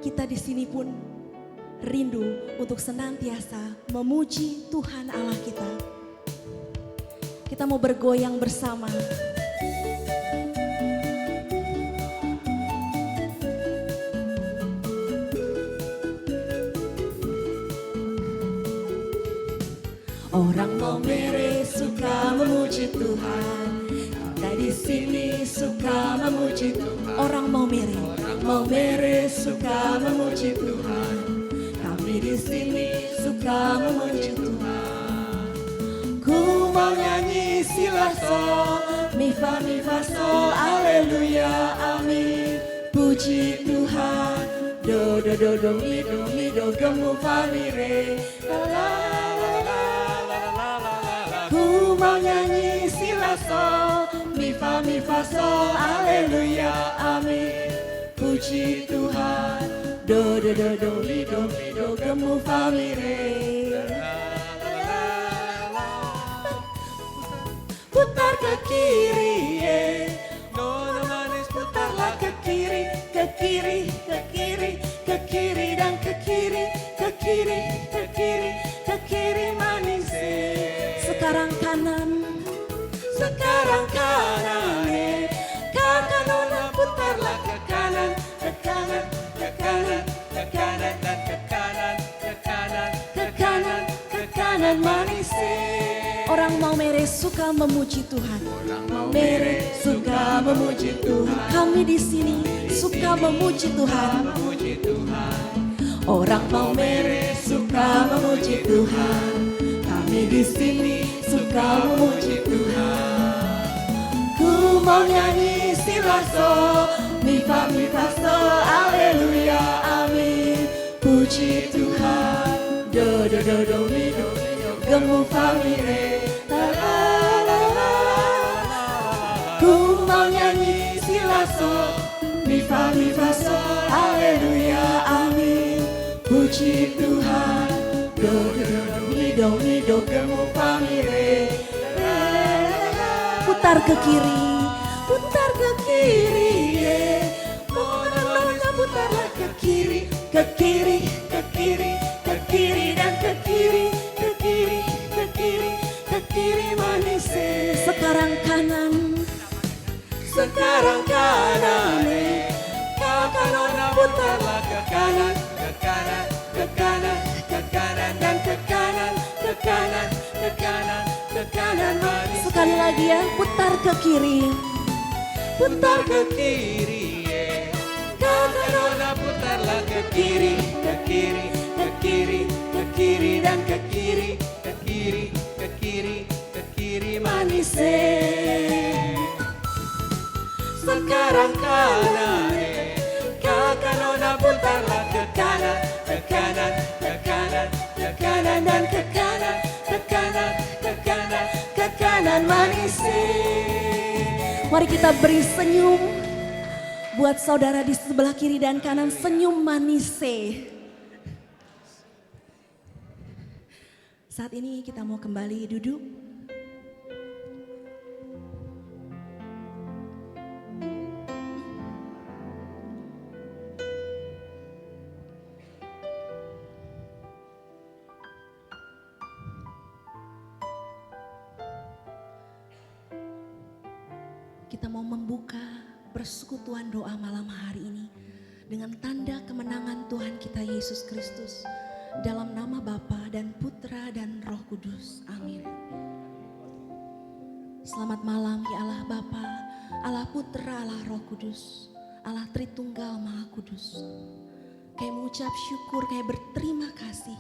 Kita di sini pun rindu untuk senantiasa memuji Tuhan Allah kita. Kita mau bergoyang bersama. Orang Maumere suka memuji Tuhan. Kita di sini suka memuji Tuhan. Orang Maumere suka memuji Tuhan. Kami di sini suka memuji Tuhan. Ku mau nyanyi sila sol, mi fa sol, aleluya, amin. Puji Tuhan, do do do do mi do gemu fa mi re, la la la la la la la la. Ku mau nyanyi sila sol, mi fa sol, aleluya, amin. Puji Tuhan, do do do do mi do gemu fa mi re. Putar ke kiri, nona manis putarlah ke kiri, ke kiri, ke kiri, ke kiri dan ke kiri, ke kiri, ke kiri, ke kiri manis. Sekarang kanan, sekarang kanan, kakak nona putarlah ke kanan, ke kanan, ke kanan, ke kanan dan ke kanan, ke kanan, ke kanan, ke kanan manis. Orang Maumere suka memuji Tuhan. Orang Maumere suka memuji Tuhan. Kami di sini suka memuji Tuhan. Orang Maumere suka memuji Tuhan. Kami di sini suka memuji Tuhan. Ku mau nyanyi sila sol, mi fa sol, aleluya, amin. Puji Tuhan, do do do do mi do gemu fa mi re. Ku mau nyanyi sila sol, mi fa sol, aleluya, amin. Puji Tuhan, do do mi do gemu fa mi re. Putar ke kiri, putar ke kiri, nona putarlah ke kiri, ke kiri, ke kiri, ke kiri dan ke kiri, ke kiri, ke kiri, ke kiri manis. Sekarang kanan, sekarang kanan, kakak nona putarlah ke kanan, ke kanan, ke kanan, ke kanan dan ke kanan, ke kanan, ke kanan, ke kanan manis. Sekali lagi ya, putar ke kiri, putar ke kiri, kakak nona putarlah ke kiri, ke kiri, ke kiri, ke kiri dan ke kiri, ke kiri, ke kiri, ke kiri manis. Sekarang kanan, kakak nona putarlah ke kanan, ke kanan, ke kanan, ke kanan dan ke kanan, ke kanan, ke kanan, ke kanan manis. Mari kita beri senyum buat saudara di sebelah kiri dan kanan, senyum manis. Saat ini kita mau kembali duduk. Kita mau membuka persekutuan doa malam hari ini dengan tanda kemenangan Tuhan kita Yesus Kristus, dalam nama Bapa dan Putra dan Roh Kudus. Amin. Selamat malam ya Allah Bapa, Allah Putra, Allah Roh Kudus, Allah Tritunggal Maha Kudus. Kami mengucap syukur, kami berterima kasih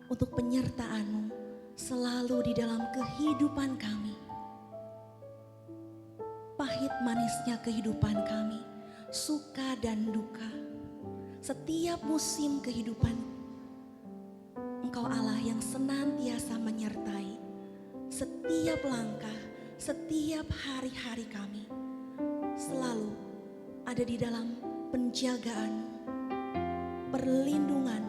untuk penyertaan-Mu selalu di dalam kehidupan kami. Pahit manisnya kehidupan kami, suka dan duka, setiap musim kehidupan, Engkau Allah yang senantiasa menyertai setiap langkah, setiap hari-hari kami, selalu ada di dalam penjagaan, perlindungan.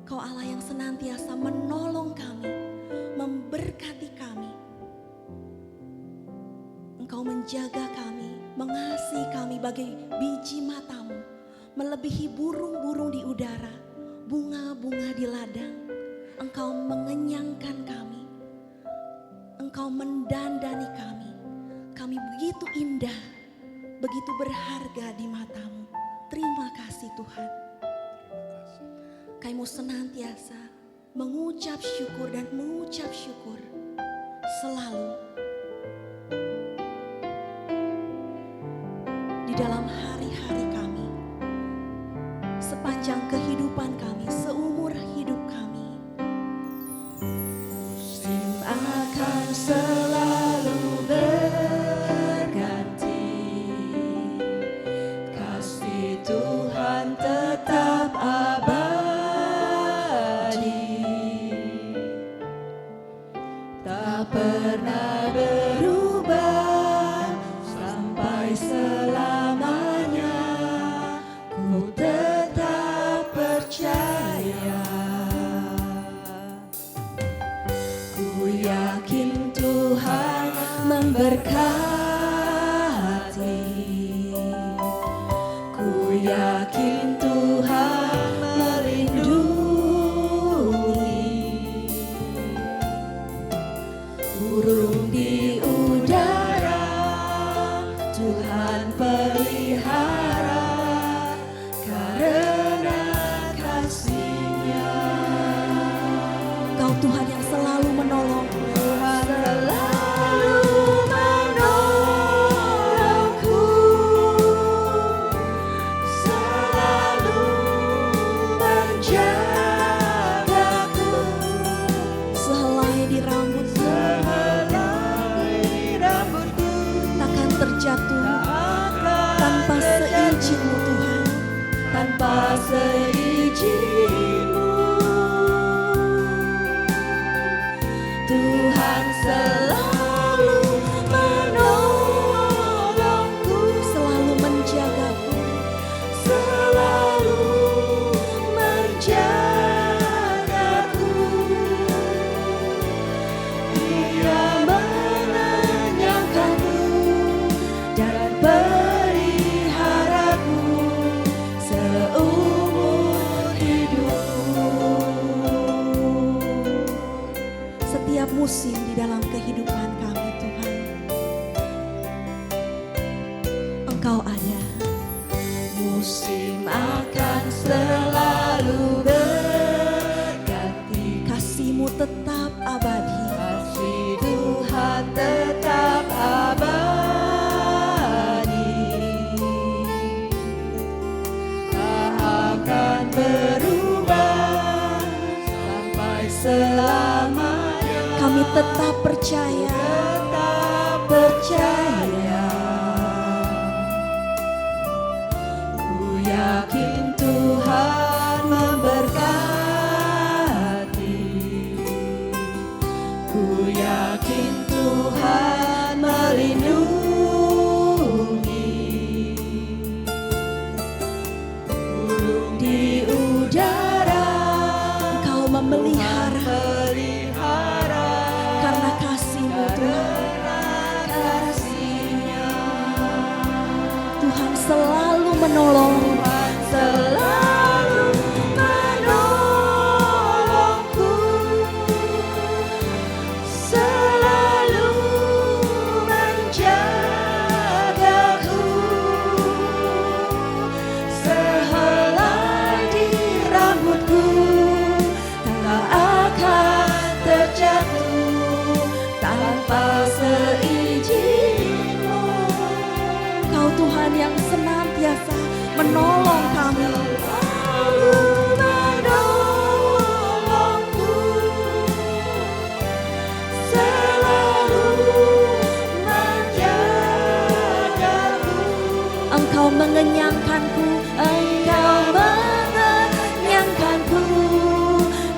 Engkau Allah yang senantiasa menolong kami, memberkati kami. Engkau menjaga kami, mengasihi kami bagai biji mata-Mu, melebihi burung-burung di udara, bunga-bunga di ladang. Engkau mengenyangkan kami, Engkau mendandani kami. Kami begitu indah, begitu berharga di mata-Mu. Terima kasih Tuhan. Kami mau senantiasa mengucap syukur dan mengucap syukur selalu di dalam hari-hari kami, sepanjang kehidupan kami, seumur hidup kami. Musim akan selalu berganti, kasih Tuhan tetap abadi, tak pernah berubah sampai selamanya. Ku tetap percaya, ku yakin Tuhan memberkati, ku yakin Tuhan melindungi. Burung di udara Tuhan pelihara karena kasih-Nya. Kau Tuhan yang selalu menolong, Tuhan selalu menolongku, selalu menjagaku. Sehelai di rambutku, takkan terjatuh tanpa seizin-Mu Tuhan, tanpa seizin-Mu. Tuhan selalu menolongku, selalu menjagaku, selalu menjagaku. Dia mengenyangkanku dan peliharaku seumur hidupku. Setiap musim di dalam kehidupan kami Tuhan, Engkau ada. Musim akan selalu berganti, kasih-Mu tetap abadi, kasih Tuhan tetap abadi, tak akan berubah sampai selamanya. Kami tetap percaya, ku yakin Tuhan memberkati, ku yakin Tuhan melindungi. Burung di udara Engkau memelihara, karena kasih-Mu Tuhan, kasih-Nya. Tuhan selalu menolong, selalu menolongku, selalu menjagaku. Sehelai di rambutku tak akan terjatuh tanpa seizin-Mu. Kau Tuhan yang senantiasa menolong kami, selalu menolongku, selalu menjagaku. Engkau mengenyangkanku, Engkau mengenyangkanku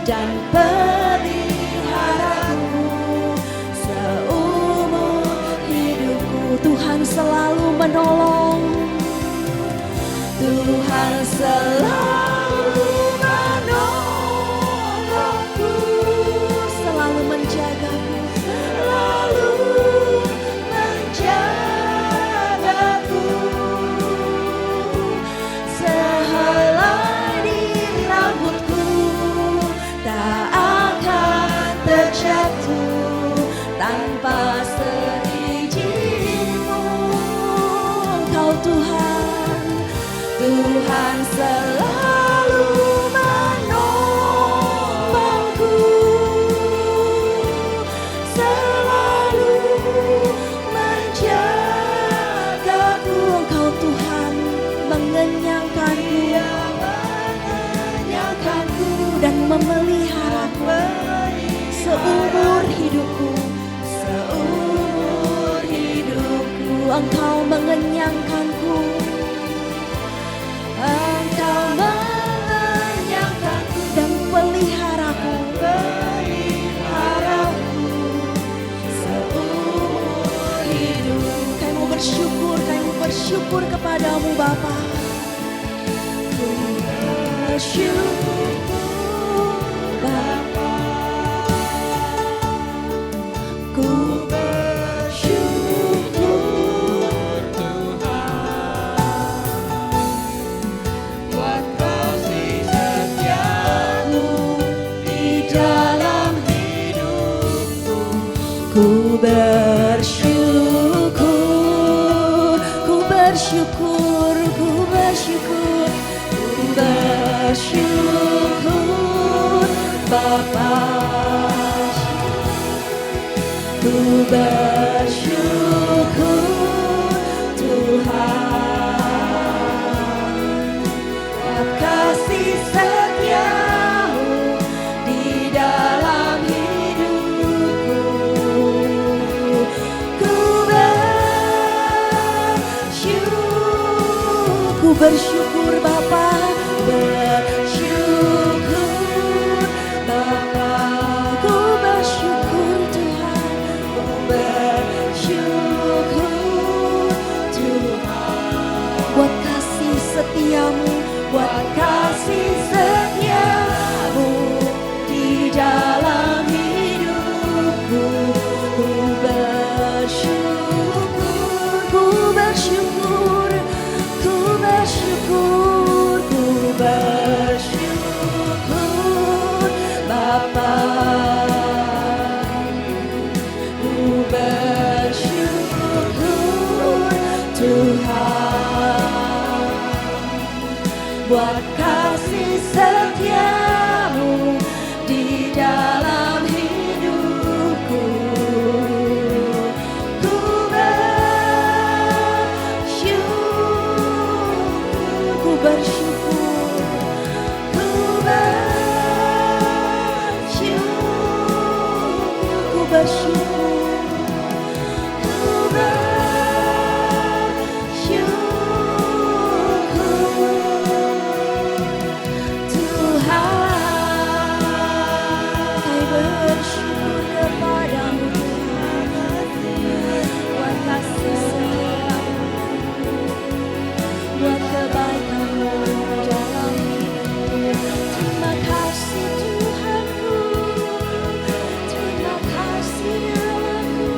dan peliharaku seumur hidupku. Tuhan selalu menolong, Tuhan selalu menolongku, selalu menjagaku, selalu menjagaku. Tuhan selalu menolongku, selalu menjagaku. Engkau Tuhan mengenyangkanku dan memeliharaku seumur hidupku. Seumur hidupku Engkau mengenyangkanku. Engkau mengenyangkanku dan peliharaku seumur hidup. Kami mau bersyukur kepadamu Bapa. Ku bersyukur Bapa. Ku bersyukur buat kasih setiamu di dalam hidupku. Ku bersyukur, ku bersyukur, ku bersyukur, ku bersyukur Bapa. Ku bersyukur Tuhan buat kasih setiamu di dalam hidupku. Ku bersyukur Bapa, bersyukur Bapa. Ku bersyukur Tuhan, ku bersyukur Tuhan buat kasih setiamu, buat kasih setiamu di dalam hidupku. Ku bersyukur, ku bersyukur, ku bersyukur, ku bersyukur Bapa. Ku bersyukur Tuhan buat kasih setiamu di dalam hidupku. Ku bersyukur, ku bersyukur, ku bersyukur, ku bersyukur, ku bersyukur Tuhan. Kami bersyukur kepadamu Tuhan buat kasih setiamu, buat kebaikanmu dalam hidup. Terima kasih Tuhanku, terima kasih Allahku.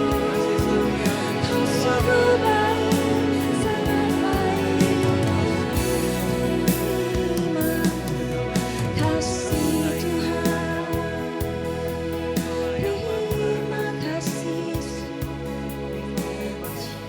Kau sungguh baik, sangat baik. Terima kasih Tuhan, terima kasih.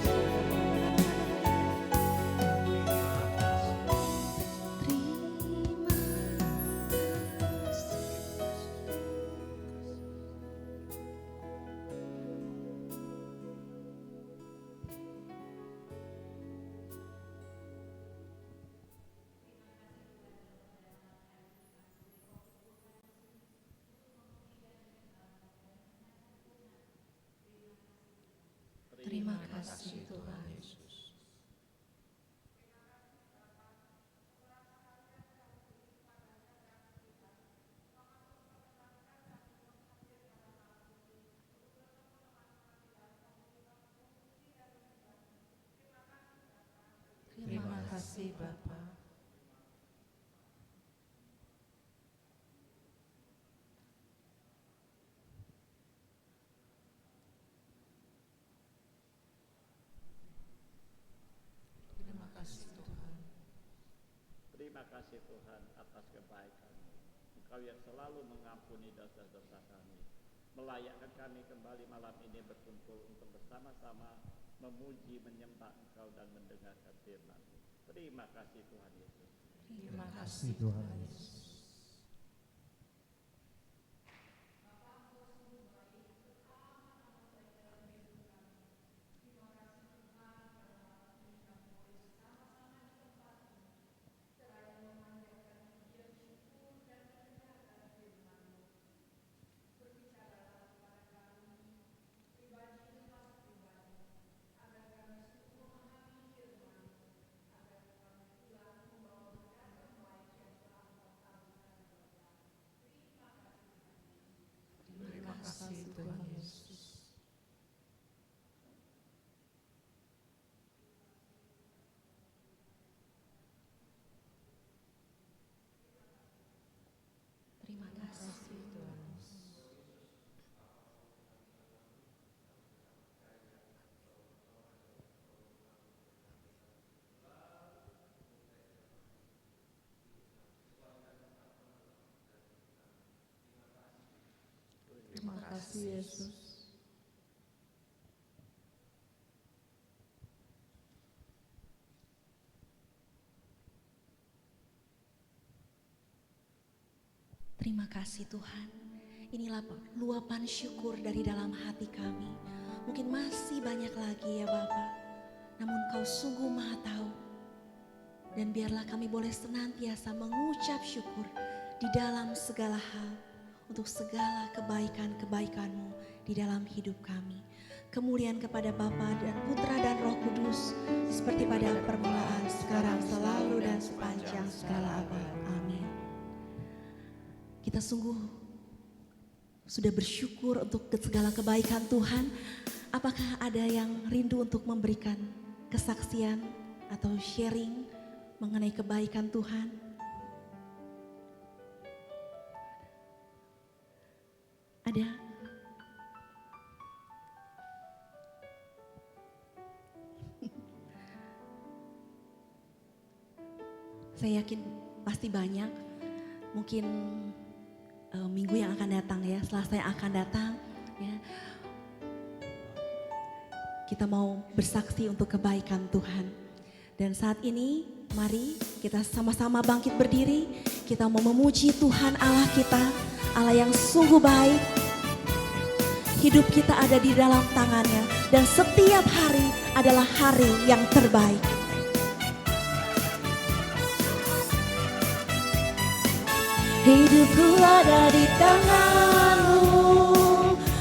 Terima kasih Tuhan Yesus. Terima kasih Bapa. Terima kasih Tuhan. Terima kasih Tuhan atas kebaikan-Mu. Engkau yang selalu mengampuni dosa-dosa kami, melayakkan kami kembali malam ini berkumpul untuk bersama-sama memuji, menyembah Engkau dan mendengarkan firman-Mu. Terima kasih Tuhan Yesus. Terima kasih Tuhan Yesus. Terima kasih Tuhan Yesus. Terima kasih Tuhan Yesus. Terima kasih Yesus. Terima kasih Tuhan. Inilah luapan syukur dari dalam hati kami. Mungkin masih banyak lagi ya Bapa. Namun Kau sungguh Maha tahu. Dan biarlah kami boleh senantiasa mengucap syukur di dalam segala hal. Untuk segala kebaikan-kebaikan-Mu di dalam hidup kami. Kemuliaan kepada Bapa dan Putra dan Roh Kudus. Seperti pada permulaan, sekarang, selalu dan sepanjang segala abad. Amin. Kita sungguh sudah bersyukur untuk segala kebaikan Tuhan. Apakah ada yang rindu untuk memberikan kesaksian atau sharing mengenai kebaikan Tuhan? Ada? Saya yakin pasti banyak. Mungkin minggu yang akan datang ya, Selasa yang akan datang ya. Kita mau bersaksi untuk kebaikan Tuhan. Dan saat ini mari kita sama-sama bangkit berdiri. Kita mau memuji Tuhan Allah kita, Allah yang sungguh baik. Hidup kita ada di dalam tangannya dan setiap hari adalah hari yang terbaik. Hidupku ada di tangan-Mu,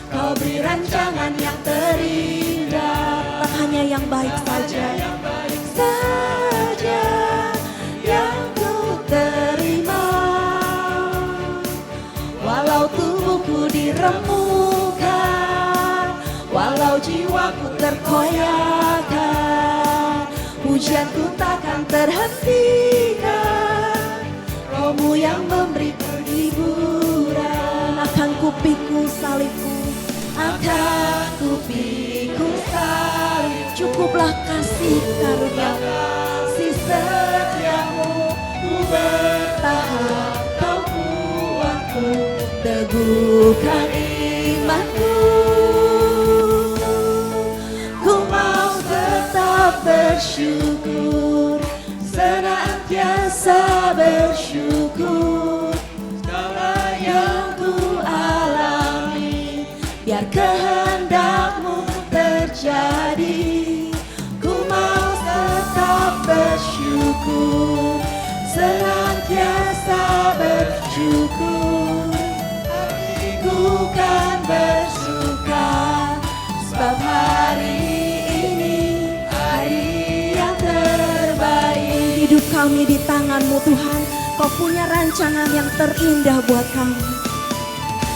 Kau beri rancangan yang terindah. Tak hanya yang baik saja, yang ku terima. Walau tubuhku diremukkan, walau jiwaku terkoyakkan, pujianku takkan terhentikan. Roh-Mu yang memberi penghiburan. Akan ku pikul salibku, akan ku pikul salib. Cukuplah kasih karunia, kasih setia-Mu, ku bertahan. Kau kuatku, teguhkan imanku. Ku mau tetap bersyukur, senantiasa bersyukur. Segala yang ku alami, biar kehendak-Mu terjadi. Ku mau tetap bersyukur, senantiasa bersyukur. Hatiku kan bersuka, sebab hari ini hari yang terbaik. Hidup kami di tangan-Mu Tuhan, Kau punya rancangan yang terindah buat kami.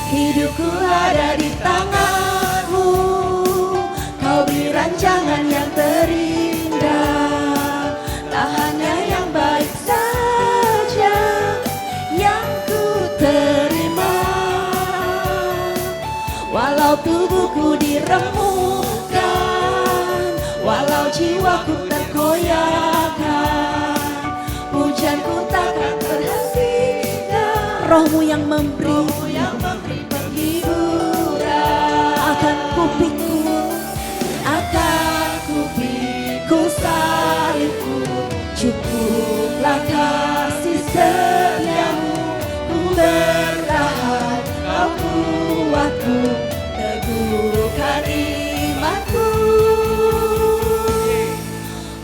Hidupku ada di tangan-Mu, Kau beri rancangan yang terindah. Tak hanya yang baik saja yang ku terima. Walau tubuhku diremukkan, walau jiwaku terkoyakkan, pujianku takkan terhentikan. Roh-Mu yang memberi penghiburan. Akan ku pikul salibku, cukup setiamu, ku bertahan, kau kuatku, teguhkan imanku.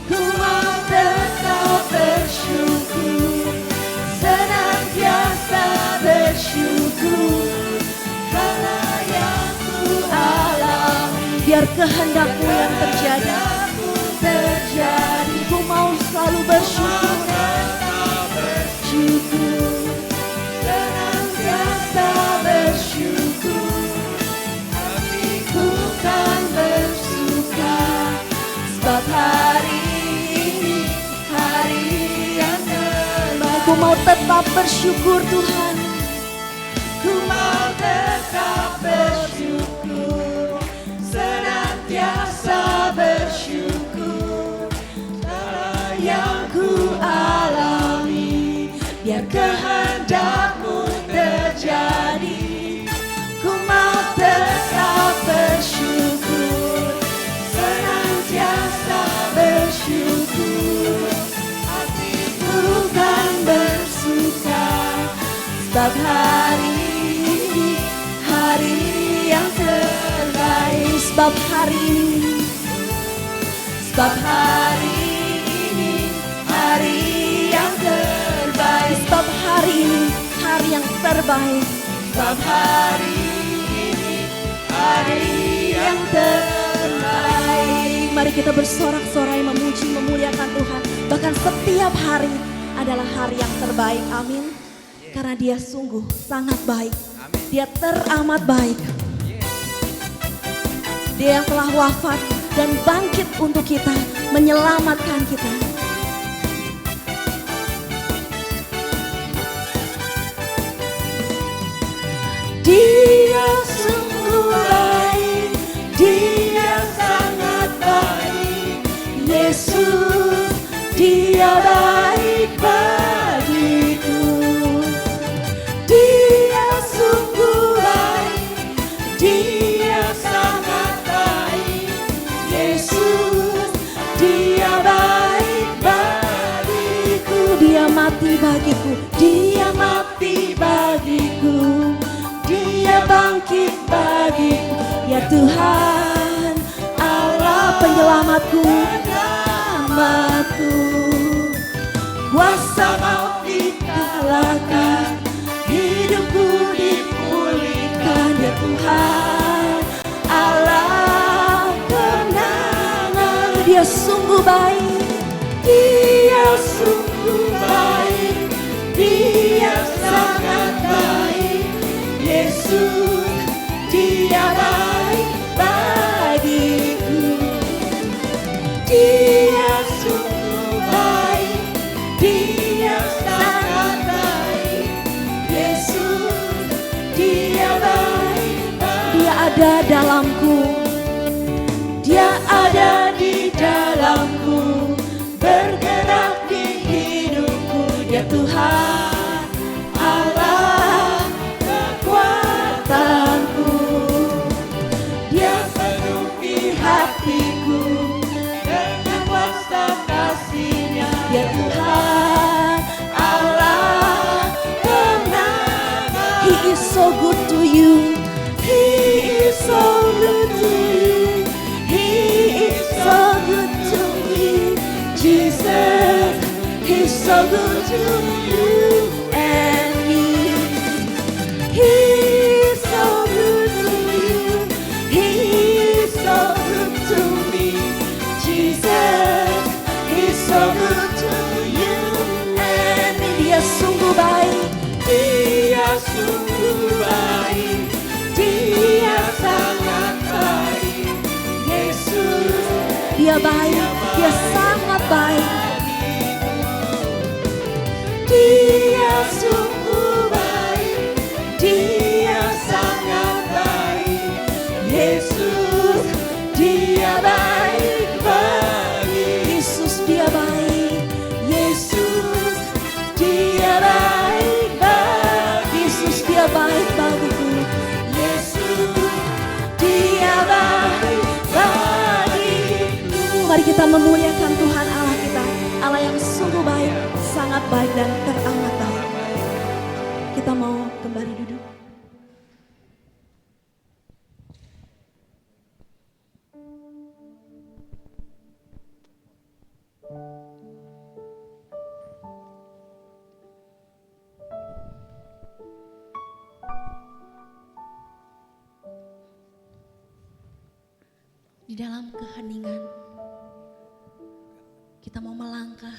Ku mau tetap bersyukur, senantiasa bersyukur, karena yang ku alami, biar kehendakmu yang terjadi. Ku mau selalu bersyukur, senantiasa bersyukur, hatiku kan bersuka, sebab hari ini hari yang terbaik. Ku mau tetap bersyukur Tuhan, ku mau tetap bersyukur, senantiasa bersyukur, segala yang ku alami, biar kehendakmu terjadi. Ku mau tetap bersyukur, senantiasa bersyukur, hatiku kan bersuka, sebab hari ini hari yang terbaik. Sebab hari ini, sebab hari ini hari yang terbaik. Sebab hari ini hari yang terbaik. Sebab hari ini hari yang terbaik. Mari kita bersorak-sorai memuji, memuliakan Tuhan. Bahkan setiap hari adalah hari yang terbaik. Amin. Karena Dia sungguh sangat baik. Dia teramat baik. Dia yang telah wafat dan bangkit untuk kita, menyelamatkan kita. Dia sungguh baik, Dia sangat baik. Yesus, Dia baik bagiku. Dia sungguh baik, Dia sangat baik. Yesus, Dia baik bagiku. Dia mati bagiku, Dia mati bagiku, Dia bangkit bagiku. Ya Tuhan, Allah penyelamatku, penyelamatku. Kuasa maut dikalahkan, hidupku dipulihkan. Ya Tuhan, Allah kemenangan. Dia sungguh baik, Dia sungguh baik, Dia sangat baik. Yesus, Dia baik bagiku. Dia sungguh baik, Dia sangat baik. Yesus, Dia baik bagiku. Dia ada dalamku, Dia ada di dalamku, bergerak di hidupku. Ya Tuhan, Allah kekuatanku, Dia penuhi hatiku dengan kuasa kasih-Nya. Ya Tuhan, Allah kemenangan. He is so good to you, He is so good to you, He is so good to me. Jesus, He's so good to you and me. He is so good to you, He is so good to me. Jesus, He's so good to you and me. Dia sungguh baik, Dia sungguh baik, Dia sangat baik. Yesus, Dia baik, Dia sangat baik. Dia sungguh baik, Dia sangat baik. Yesus, Dia baik bagi. Yesus, Dia baik. Yesus, Dia baik bagi. Yesus, Dia baik bagiku. Yesus, Dia baik bagiku. Mari kita memuliakan Tuhan Allah kita, Allah yang sungguh baik, sangat baik dan teramat baik. Kita mau kembali duduk. Di dalam keheningan, kita mau melangkah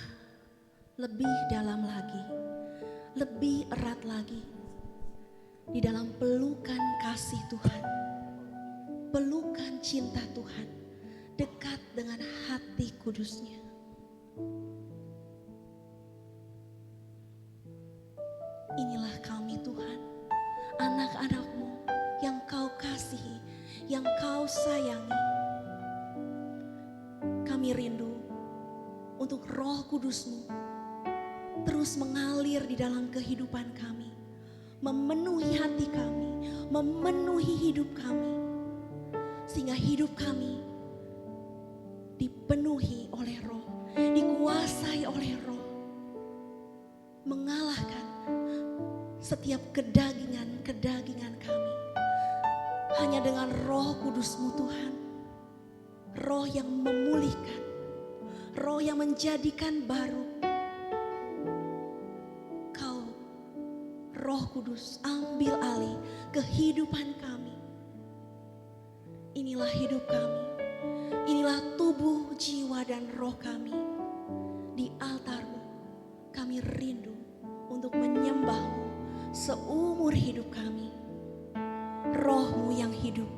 lebih dalam lagi, lebih erat lagi di dalam pelukan kasih Tuhan, pelukan cinta Tuhan, dekat dengan hati kudusnya. Inilah kami Tuhan, anak-anak-Mu yang Kau kasihi, yang Kau sayangi. Kami rindu untuk Roh Kudus-Mu terus mengalir di dalam kehidupan kami, memenuhi hati kami, memenuhi hidup kami, sehingga hidup kami dipenuhi oleh Roh, dikuasai oleh Roh, mengalahkan setiap kedagingan-kedagingan kami. Hanya dengan Roh Kudus-Mu Tuhan, Roh yang memulihkan, Roh yang menjadikan baru. Kau, Roh Kudus, ambil alih kehidupan kami. Inilah hidup kami, inilah tubuh, jiwa, dan roh kami. Di altar-Mu kami rindu untuk menyembah-Mu seumur hidup kami. Roh-Mu yang hidup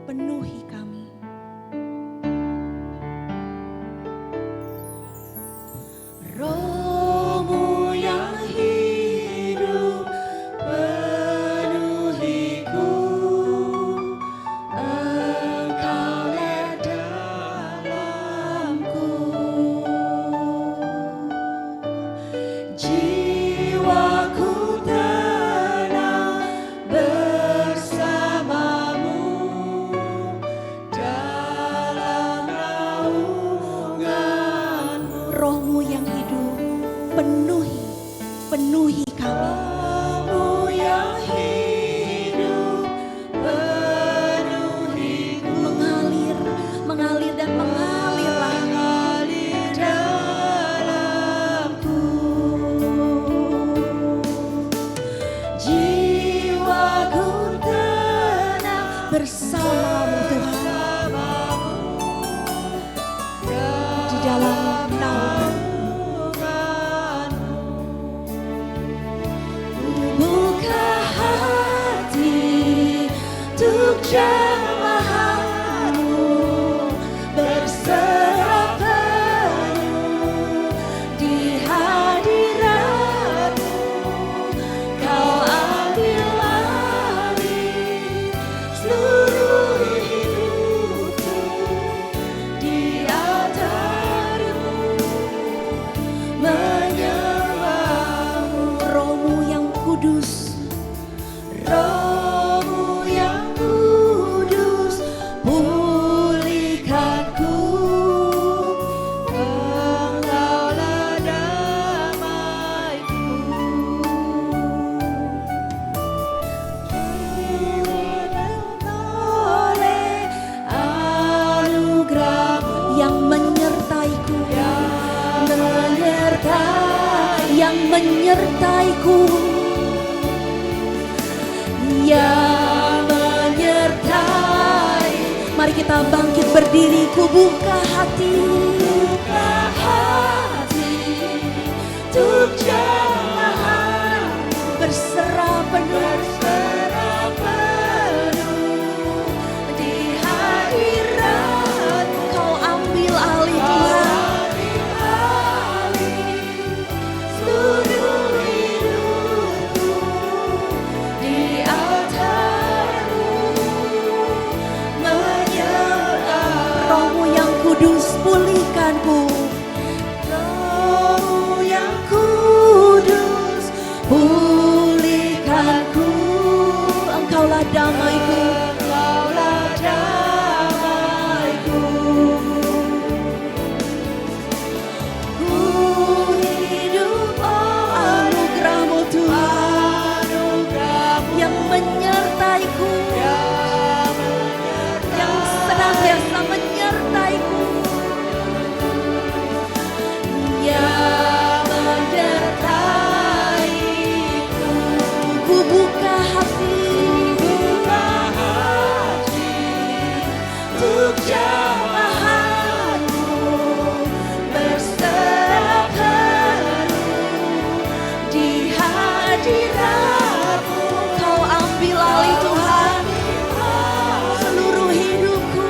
penuhi kami. Roh-Mu yang hidup penuhiku, Engkaulah dalamku. Jiwaku tenang bersama-Mu dalam naungan-Mu. Roh-Mu yang hidup penuhi kami. Roh-Mu yang hidup penuhiku, mengalir dan mengalir dalamku. Jiwaku tenang bersama-Mu Tuhan, di dalam naungan. Buka hati untuk jemaat-Mu, berserah penuh di hadirat-Mu. Kau ambil alih seluruh hidupku, di altar-Mu menyembah-Mu. Roh-Mu yang kudus, Roh-Mu yang kudus, pulihkanku. Engkaulah damaiku. Oleh anugerah-Mu yang menyertaiku, yang menyertaiku, yang menyertai. Mari kita bangkit berdiri, ku buka hati untuk jemaat, berserah penuh di hadirat. Kau ambil alih Tuhan, seluruh hidupku, di altar-Mu menyembah. Roh-Mu yang kudus pulih hadirat-Mu. Kau ambil alih Tuhan seluruh hidupku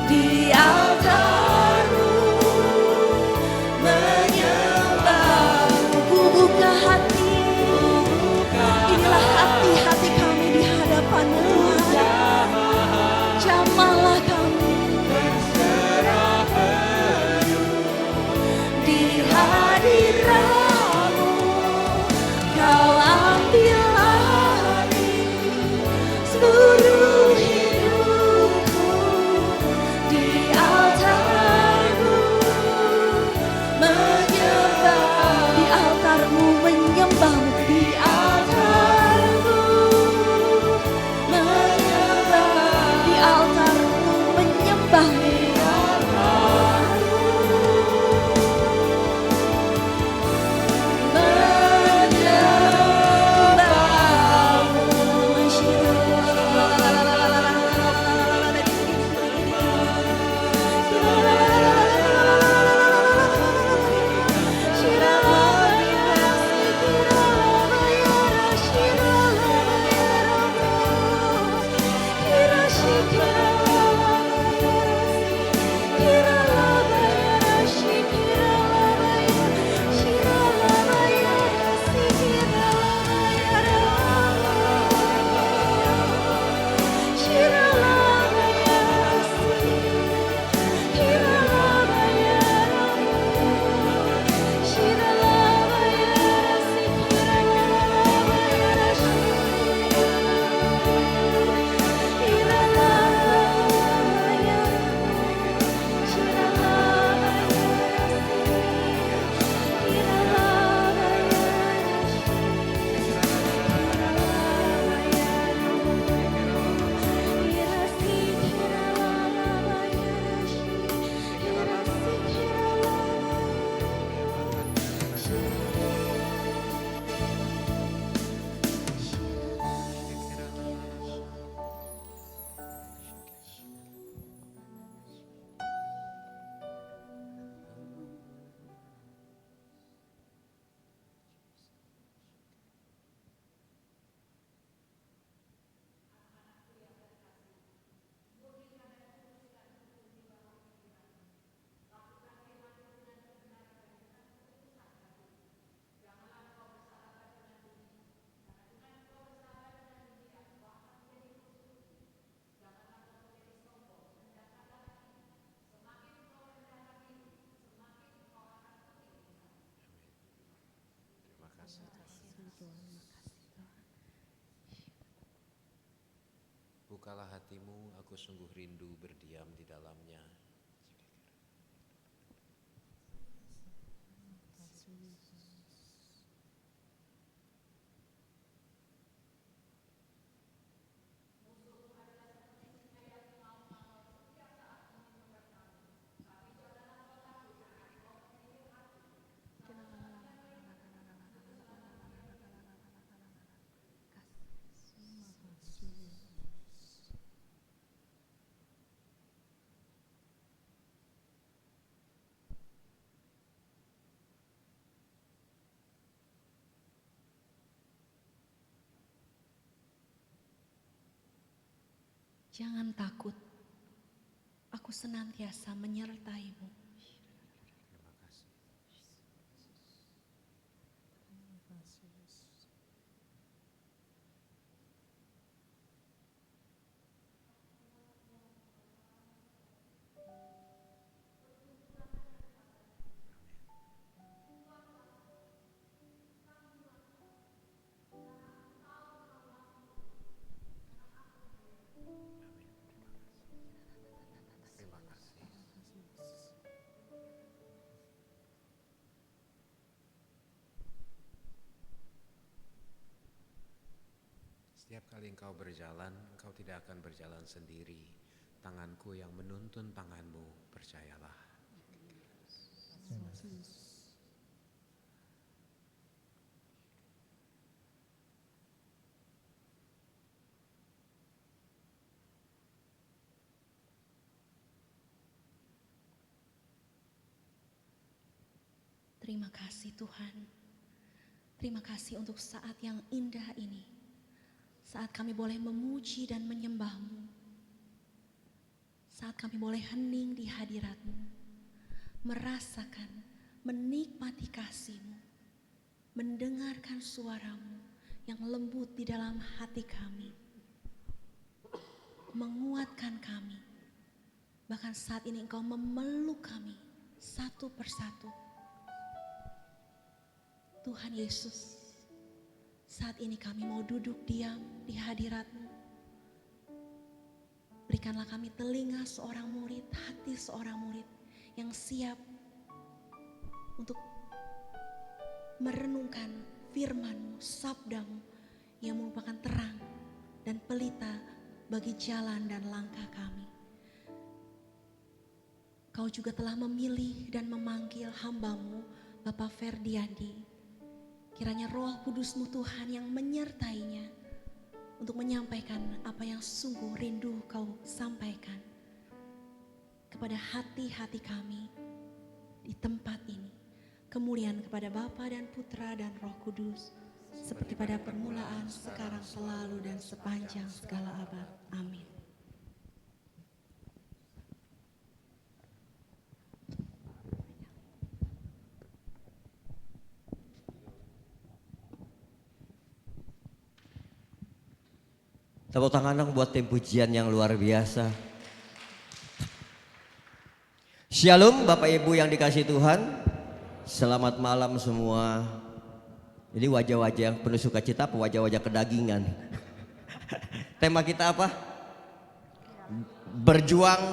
di altar-Mu menyembah-Mu. Ku buka hati, inilah hati-hati kami di hadapan-Mu Tuhan. Jamahlah kami di hadirat-Mu. Kau ambil alih seluruh hidupku di altar-Mu menyembah, di altar-Mu menyembah-Mu, di altar-Mu menyembah, di altar-Mu menyembah, di altar-Mu Bukalah hatimu, aku sungguh rindu berdiam di dalamnya. Jangan takut, aku senantiasa menyertai-Mu. Terima kasih. Terima kasih. Setiap kali engkau berjalan, engkau tidak akan berjalan sendiri. Tanganku yang menuntun tanganmu, percayalah. Terima kasih Tuhan. Terima kasih untuk saat yang indah ini. Saat kami boleh memuji dan menyembah-Mu. Saat kami boleh hening di hadirat-Mu. Merasakan, menikmati kasih-Mu. Mendengarkan suara-Mu yang lembut di dalam hati kami. Menguatkan kami. Bahkan saat ini Engkau memeluk kami satu persatu. Tuhan Yesus, saat ini kami mau duduk diam di hadirat-Mu. Berikanlah kami telinga seorang murid, hati seorang murid yang siap untuk merenungkan firman-Mu, sabda-Mu yang merupakan terang dan pelita bagi jalan dan langkah kami. Kau juga telah memilih dan memanggil hamba-Mu, Bapak Ferdiandi. Kiranya Roh Kudus-Mu Tuhan yang menyertainya untuk menyampaikan apa yang sungguh rindu Kau sampaikan kepada hati-hati kami di tempat ini. Kemuliaan kepada Bapa dan Putra dan Roh Kudus, seperti pada permulaan, sekarang, selalu, dan sepanjang segala abad. Amin. Tepuk tangan dong buat tim pujian yang luar biasa. Shalom Bapak Ibu yang dikasihi Tuhan. Selamat malam semua. Jadi wajah-wajah yang penuh sukacita apa wajah-wajah kedagingan? Tema kita apa? Berjuang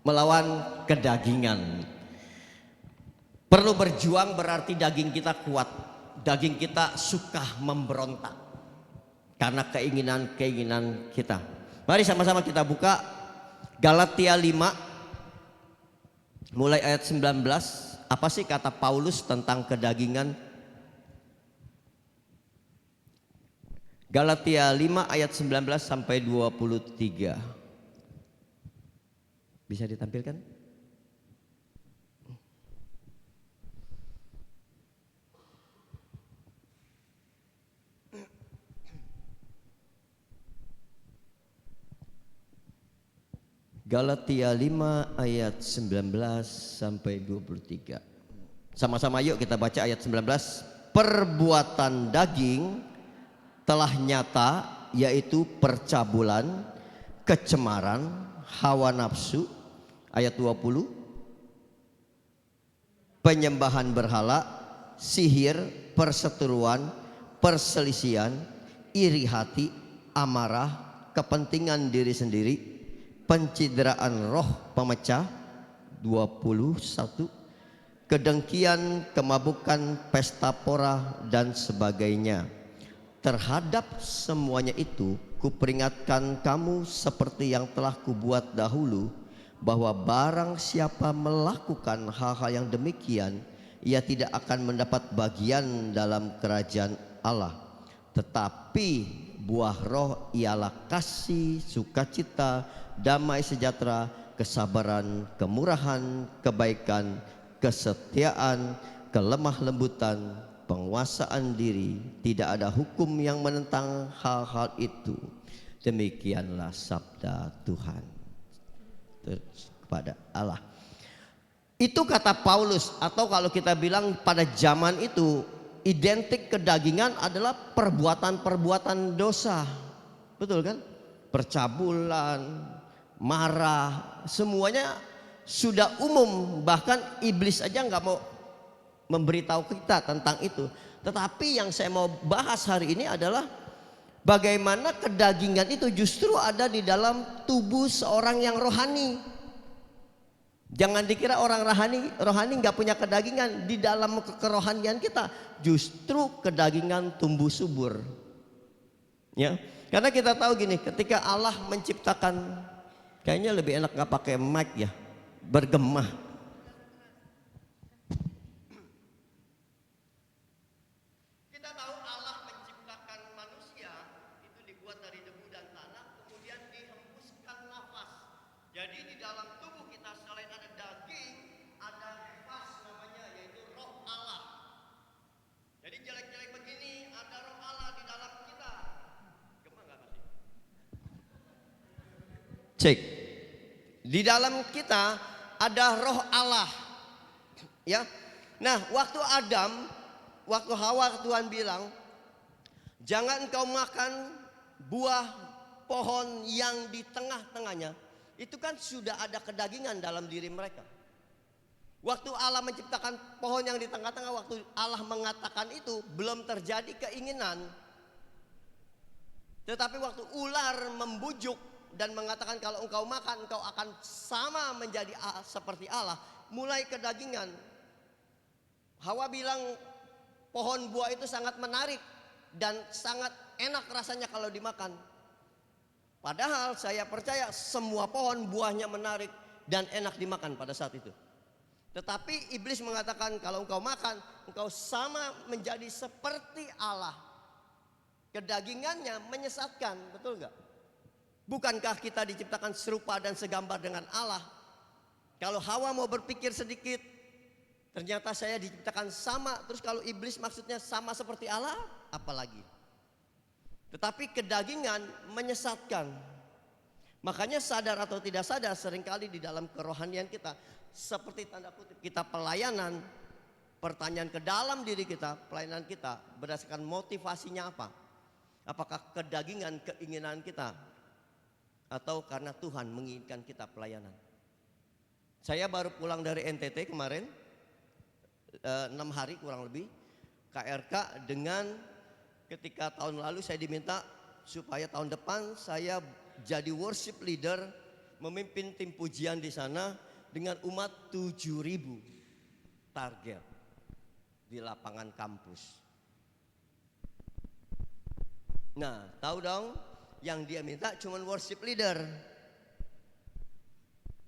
melawan kedagingan. Perlu berjuang berarti daging kita kuat. Daging kita suka memberontak karena keinginan-keinginan kita. Mari sama-sama kita buka Galatia 5 mulai ayat 19. Apa sih kata Paulus tentang kedagingan? Galatia 5 ayat 19 sampai 23. Bisa ditampilkan? Galatia 5 ayat 19 sampai 23. Sama-sama yuk kita baca ayat 19. Perbuatan daging telah nyata, yaitu percabulan, kecemaran, hawa nafsu. Ayat 20. Penyembahan berhala, sihir, perseteruan, perselisihan, iri hati, amarah, kepentingan diri sendiri, pencideraan roh pemecah. 21. Kedengkian, kemabukan, pesta pora dan sebagainya. Terhadap semuanya itu kuperingatkan kamu seperti yang telah kubuat dahulu, bahwa barang siapa melakukan hal-hal yang demikian, ia tidak akan mendapat bagian dalam kerajaan Allah. Tetapi buah roh ialah kasih, sukacita, damai sejahtera, kesabaran, kemurahan, kebaikan, kesetiaan, kelemah lembutan, penguasaan diri. Tidak ada hukum yang menentang hal-hal itu. Demikianlah sabda Tuhan kepada Allah. Itu kata Paulus, atau kalau kita bilang pada zaman itu identik kedagingan adalah perbuatan-perbuatan dosa. Betul kan? Percabulan, marah, semuanya sudah umum. Bahkan iblis aja nggak mau memberitahu kita tentang itu. Tetapi yang saya mau bahas hari ini adalah bagaimana kedagingan itu justru ada di dalam tubuh seorang yang rohani. Jangan dikira orang rohani nggak punya kedagingan. Di dalam kerohanian kita justru kedagingan tumbuh subur. Ya, karena kita tahu gini, ketika Allah menciptakan, kayaknya lebih enak nggak pakai mic ya, bergema. Kita tahu Allah menciptakan manusia itu dibuat dari debu dan tanah, kemudian dihembuskan nafas. Jadi di dalam tubuh kita selain ada daging, ada Cek. Di dalam kita ada roh Allah. Ya. Nah, waktu Hawa Tuhan bilang, jangan engkau makan buah pohon yang di tengah-tengahnya. Itu kan sudah ada kedagingan dalam diri mereka. Waktu Allah menciptakan pohon yang di tengah-tengah, waktu Allah mengatakan itu belum terjadi keinginan. Tetapi waktu ular membujuk dan mengatakan kalau engkau makan engkau akan sama menjadi seperti Allah, mulai kedagingan. Hawa bilang pohon buah itu sangat menarik dan sangat enak rasanya kalau dimakan. Padahal saya percaya semua pohon buahnya menarik dan enak dimakan pada saat itu. Tetapi iblis mengatakan kalau engkau makan, engkau sama menjadi seperti Allah. Kedagingannya menyesatkan, betul enggak? Bukankah kita diciptakan serupa dan segambar dengan Allah? Kalau Hawa mau berpikir sedikit, ternyata saya diciptakan sama. Terus kalau iblis maksudnya sama seperti Allah, apalagi? Tetapi kedagingan menyesatkan. Makanya sadar atau tidak sadar seringkali di dalam kerohanian kita, seperti tanda kutip kita pelayanan, pertanyaan ke dalam diri kita, pelayanan kita berdasarkan motivasinya apa? Apakah kedagingan keinginan kita atau karena Tuhan menginginkan kita pelayanan? Saya baru pulang dari NTT kemarin 6 hari kurang lebih KRK, dengan ketika tahun lalu saya diminta supaya tahun depan saya jadi worship leader, memimpin tim pujian di sana dengan umat 7.000 target di lapangan kampus. Nah, tahu dong, yang dia minta cuma worship leader.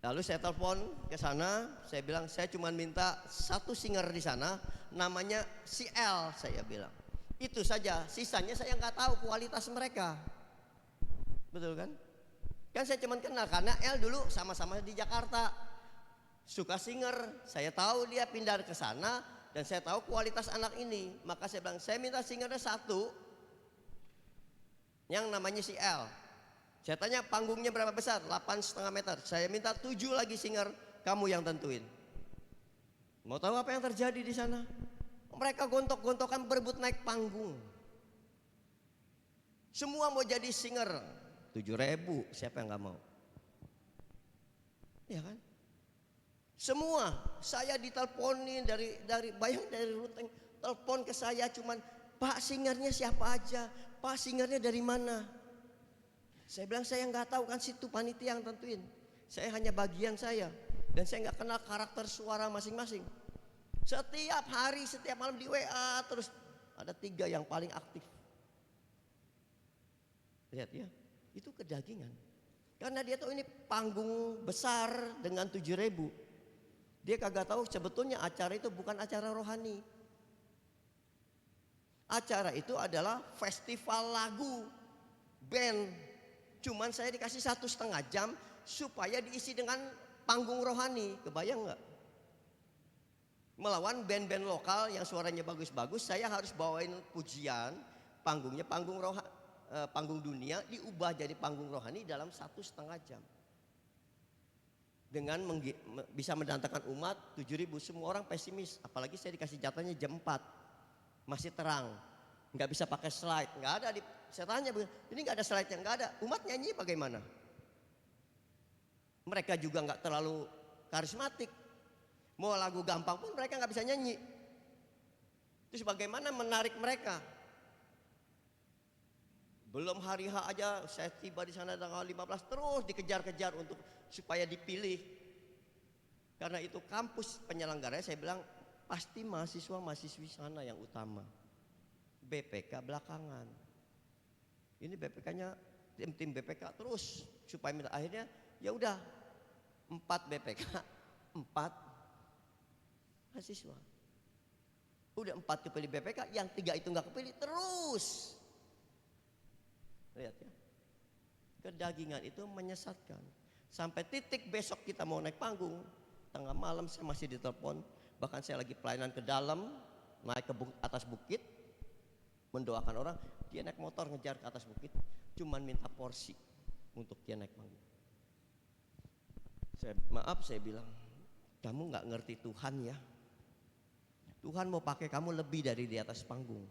Lalu saya telepon ke sana, saya bilang saya cuma minta satu singer di sana, namanya si L, saya bilang. Itu saja, sisanya saya nggak tahu kualitas mereka. Betul kan? Kan saya cuma kenal karena L dulu sama-sama di Jakarta. Suka singer, saya tahu dia pindah ke sana dan saya tahu kualitas anak ini. Maka saya bilang, saya minta singernya satu yang namanya si L. Saya tanya panggungnya berapa besar? 8,5 meter. Saya minta 7 lagi singer, kamu yang tentuin. Mau tahu apa yang terjadi di sana? Mereka gontok-gontokan berebut naik panggung. Semua mau jadi singer. 7.000, siapa yang gak mau? Ya kan? Semua, saya diteleponin dari Ruteng, telepon ke saya cuman, Pak singernya siapa aja? Pak singernya dari mana? Saya bilang saya nggak tahu, kan situ panitia yang tentuin. Saya hanya bagian saya dan saya nggak kenal karakter suara masing-masing. Setiap hari, setiap malam di WA terus ada 3 yang paling aktif. Lihat ya, itu kedagingan. Karena dia tahu ini panggung besar dengan 7.000. Dia kagak tahu sebetulnya acara itu bukan acara rohani. Acara itu adalah festival lagu, band. Cuman saya dikasih 1,5 jam supaya diisi dengan panggung rohani. Kebayang nggak? Melawan band-band lokal yang suaranya bagus-bagus, saya harus bawain pujian, panggungnya panggung dunia diubah jadi panggung rohani dalam 1,5 jam. Dengan bisa mendatangkan umat 7.000, semua orang pesimis. Apalagi saya dikasih jatahnya jam 4, masih terang, nggak bisa pakai slide, nggak ada. Saya tanya, ini nggak ada slide-nya, nggak ada. Umat nyanyi bagaimana? Mereka juga nggak terlalu karismatik. Mau lagu gampang pun mereka nggak bisa nyanyi. Terus bagaimana menarik mereka? Belum hari H aja saya tiba di sana tanggal 15 terus dikejar-kejar untuk supaya dipilih. Karena itu kampus penyelenggaranya, saya bilang pasti mahasiswa-mahasiswi sana yang utama. BPK belakangan. Ini BPK-nya tim BPK terus supaya minta, akhirnya ya udah 4 BPK, 4 mahasiswa. Udah 4 kepilih BPK, yang 3 itu nggak kepilih terus. Lihat ya, kedagingan itu menyesatkan. Sampai titik besok kita mau naik panggung, tengah malam saya masih ditelepon. Bahkan saya lagi pelayanan ke dalam, naik ke atas bukit, mendoakan orang. Dia naik motor ngejar ke atas bukit, cuman minta porsi untuk dia naik panggung. Saya bilang, kamu nggak ngerti Tuhan ya. Tuhan mau pakai kamu lebih dari di atas panggung.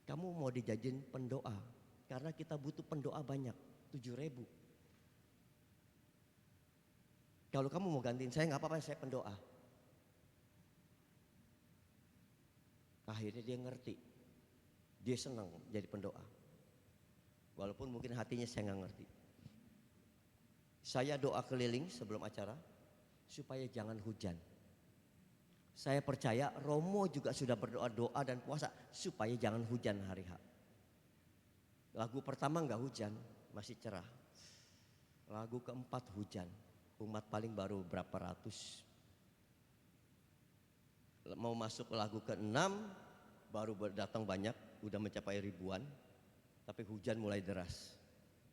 Kamu mau dijadiin pendoa, karena kita butuh pendoa banyak, 7.000. Kalau kamu mau gantiin saya nggak apa-apa, saya pendoa. Akhirnya dia ngerti, dia senang jadi pendoa. Walaupun mungkin hatinya saya nggak ngerti. Saya doa keliling sebelum acara supaya jangan hujan. Saya percaya Romo juga sudah berdoa-doa dan puasa supaya jangan hujan hari H. Lagu pertama nggak hujan, masih cerah. Lagu keempat hujan, umat paling baru berapa ratus. Mau masuk ke lagu ke-6 baru datang banyak, udah mencapai ribuan. Tapi hujan mulai deras,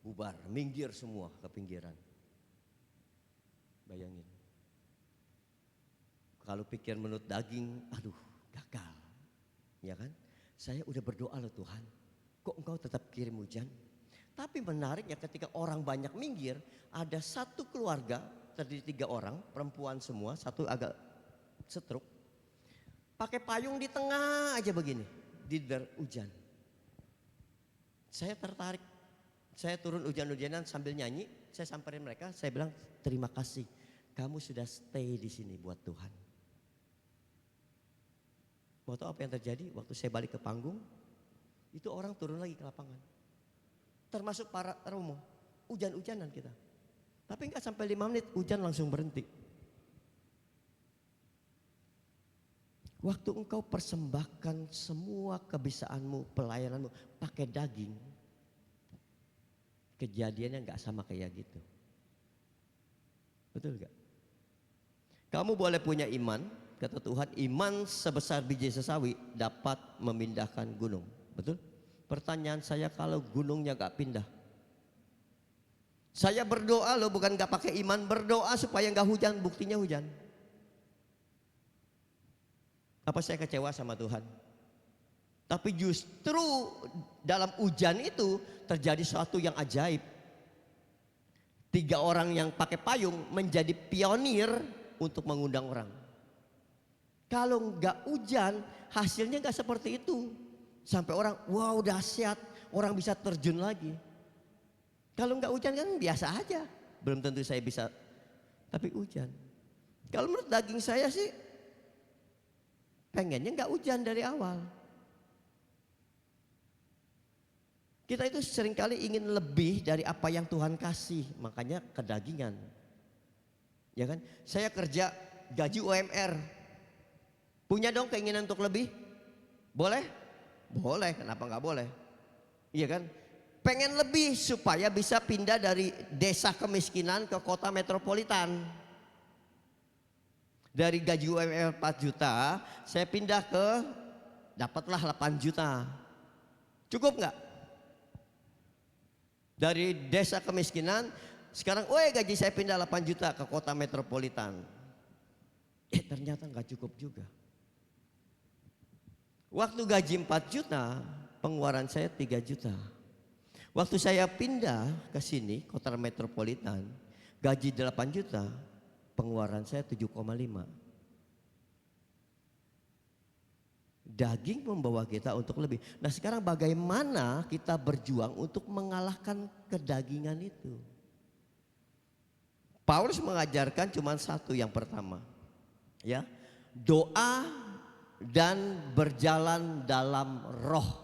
bubar, minggir semua ke pinggiran. Bayangin. Kalau pikir menurut daging, aduh gagal. Ya kan? Saya udah berdoa loh Tuhan, kok engkau tetap kirim hujan? Tapi menariknya ketika orang banyak minggir, ada satu keluarga, terdiri 3 orang, perempuan semua, satu agak stroke. Pakai payung di tengah aja begini, di hujan. Saya tertarik, saya turun hujan-hujanan sambil nyanyi, saya samperin mereka, saya bilang terima kasih, kamu sudah stay di sini buat Tuhan. Mau tahu apa yang terjadi? Waktu saya balik ke panggung, itu orang turun lagi ke lapangan. Termasuk para Romo, hujan-hujanan kita. Tapi enggak sampai 5 menit, hujan langsung berhenti. Waktu engkau persembahkan semua kebisaanmu, pelayananmu pakai daging, kejadiannya enggak sama kayak gitu. Betul enggak? Kamu boleh punya iman, kata Tuhan, iman sebesar biji sesawi dapat memindahkan gunung. Betul? Pertanyaan saya, kalau gunungnya gak pindah. Saya berdoa loh, bukan gak pakai iman, berdoa supaya gak hujan, buktinya hujan. Apa saya kecewa sama Tuhan? Tapi justru dalam hujan itu terjadi sesuatu yang ajaib. 3 orang yang pakai payung menjadi pionir untuk mengundang orang. Kalau nggak hujan, hasilnya nggak seperti itu. Sampai orang, wow dahsyat, orang bisa terjun lagi. Kalau nggak hujan kan biasa aja. Belum tentu saya bisa, tapi hujan. Kalau menurut daging saya sih, pengennya nggak hujan dari awal. Kita itu seringkali ingin lebih dari apa yang Tuhan kasih, makanya kedagingan. Ya kan? Saya kerja gaji UMR. Punya dong keinginan untuk lebih? Boleh? Boleh, kenapa nggak boleh? Iya kan? Pengen lebih supaya bisa pindah dari desa kemiskinan ke kota metropolitan. Dari gaji UMR 4 juta, saya pindah ke, dapatlah 8 juta. Cukup nggak? Dari desa kemiskinan, sekarang gaji saya pindah 8 juta ke kota metropolitan. Ternyata nggak cukup juga. Waktu gaji 4 juta, pengeluaran saya 3 juta. Waktu saya pindah ke sini, kota metropolitan, gaji 8 juta, pengeluaran saya 7,5. Daging membawa kita untuk lebih. Nah sekarang bagaimana kita berjuang untuk mengalahkan kedagingan itu? Paulus mengajarkan cuma satu, yang pertama, ya, doa dan berjalan dalam roh.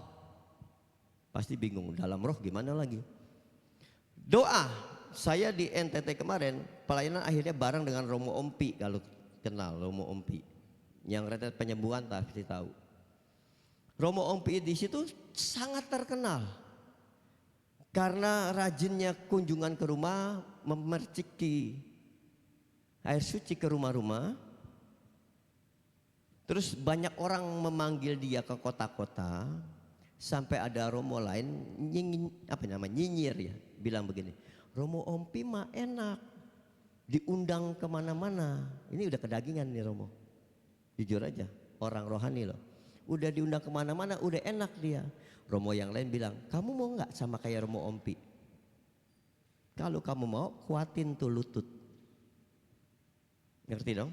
Pasti bingung, dalam roh gimana lagi? Doa. Saya di NTT kemarin pelayanan akhirnya bareng dengan Romo Ompi, kalau kenal Romo Ompi, yang retret penyembuhan pasti tahu. Romo Ompi di situ sangat terkenal karena rajinnya kunjungan ke rumah, memerciki air suci ke rumah-rumah. Terus banyak orang memanggil dia ke kota-kota, sampai ada Romo lain nyinyir ya, bilang begini, Romo Ompi mah enak, diundang kemana-mana. Ini udah kedagingan nih Romo, jujur aja, orang rohani loh. Udah diundang kemana-mana, udah enak dia. Romo yang lain bilang, kamu mau nggak sama kayak Romo Ompi? Kalau kamu mau, kuatin tuh lutut. Ngerti dong?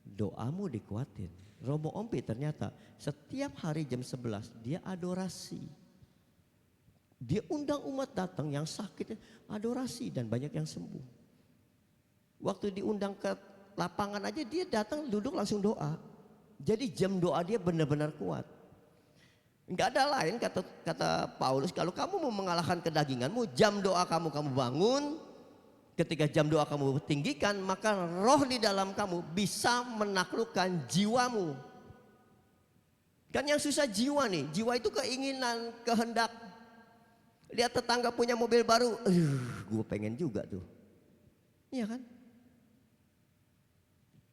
Doamu dikuatin. Romo Ompi ternyata setiap hari jam 11 dia adorasi. Dia undang umat datang yang sakit adorasi dan banyak yang sembuh. Waktu diundang ke lapangan aja dia datang duduk langsung doa. Jadi jam doa dia benar-benar kuat. Enggak ada lain kata Paulus, kalau kamu mau mengalahkan kedaginganmu, jam doa kamu bangun. Ketika jam doa kamu tinggikan, maka roh di dalam kamu bisa menaklukkan jiwamu. Kan yang susah jiwa nih, jiwa itu keinginan, kehendak. Lihat tetangga punya mobil baru, gue pengen juga tuh. Iya kan?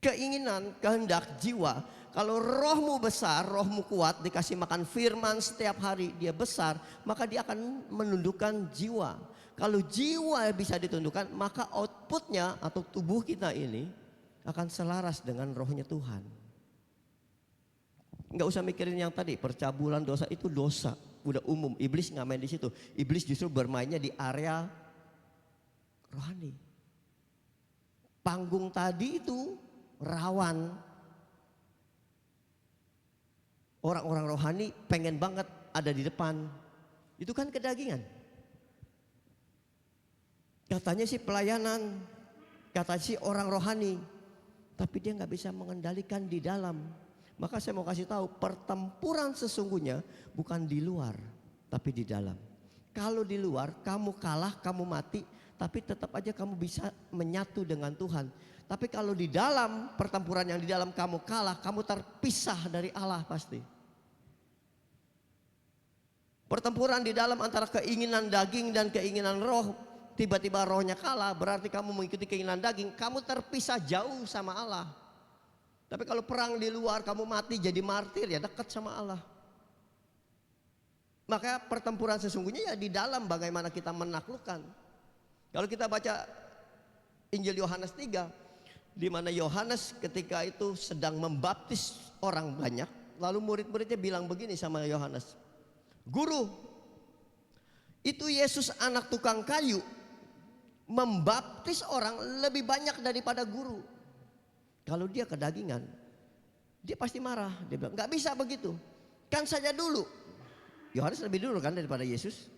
Keinginan, kehendak, jiwa. Kalau rohmu besar, rohmu kuat, dikasih makan firman setiap hari, dia besar, maka dia akan menundukkan jiwa. Kalau jiwa bisa ditundukkan, maka outputnya atau tubuh kita ini akan selaras dengan rohnya Tuhan. Nggak usah mikirin yang tadi, percabulan dosa itu dosa, udah umum. Iblis nggak main di situ. Iblis justru bermainnya di area rohani. Panggung tadi itu rawan. Orang-orang rohani pengen banget ada di depan. Itu kan kedagingan. Katanya sih pelayanan, kata sih orang rohani, tapi dia nggak bisa mengendalikan di dalam. Maka saya mau kasih tahu, pertempuran sesungguhnya bukan di luar, tapi di dalam. Kalau di luar kamu kalah, kamu mati, tapi tetap aja kamu bisa menyatu dengan Tuhan. Tapi kalau di dalam pertempuran yang di dalam kamu kalah, kamu terpisah dari Allah pasti. Pertempuran di dalam antara keinginan daging dan keinginan roh, tiba-tiba rohnya kalah, berarti kamu mengikuti keinginan daging, kamu terpisah jauh sama Allah. Tapi kalau perang di luar kamu mati jadi martir, ya dekat sama Allah. Maka pertempuran sesungguhnya ya di dalam, bagaimana kita menaklukkan. Kalau kita baca Injil Yohanes 3, di mana Yohanes ketika itu sedang membaptis orang banyak, lalu murid-muridnya bilang begini sama Yohanes, "Guru, itu Yesus anak tukang kayu membaptis orang lebih banyak daripada guru. Kalau dia kedagingan, dia pasti marah." Dia bilang, "Nggak bisa begitu, kan saja dulu." Yohanes lebih dulu kan daripada Yesus.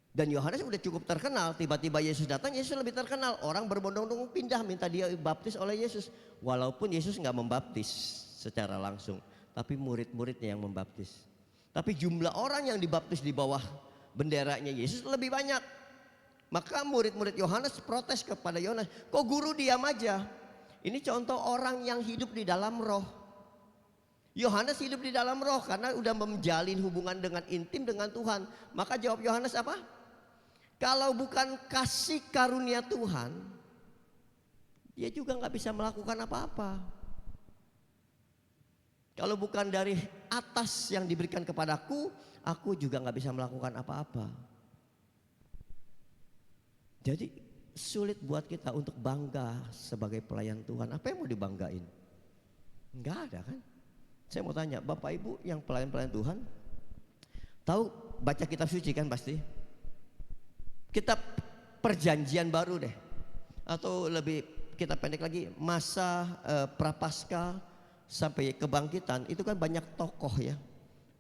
Dan Yohanes udah cukup terkenal, tiba-tiba Yesus datang, Yesus lebih terkenal. Orang berbondong-bondong pindah minta dia baptis oleh Yesus. Walaupun Yesus nggak membaptis secara langsung, tapi murid-muridnya yang membaptis. Tapi jumlah orang yang dibaptis di bawah benderanya Yesus lebih banyak. Maka murid-murid Yohanes protes kepada Yohanes, "Kok guru diam aja?" Ini contoh orang yang hidup di dalam roh. Yohanes hidup di dalam roh karena udah menjalin hubungan dengan intim dengan Tuhan. Maka jawab Yohanes apa? Kalau bukan kasih karunia Tuhan, dia juga nggak bisa melakukan apa-apa. Kalau bukan dari atas yang diberikan kepadaku, aku juga nggak bisa melakukan apa-apa. Jadi sulit buat kita untuk bangga sebagai pelayan Tuhan. Apa yang mau dibanggain? Nggak ada kan? Saya mau tanya, Bapak Ibu yang pelayan-pelayan Tuhan, tahu baca kitab suci kan pasti? Kitab Perjanjian Baru deh, atau lebih kita pendek lagi masa Prapaskah sampai kebangkitan, itu kan banyak tokoh ya.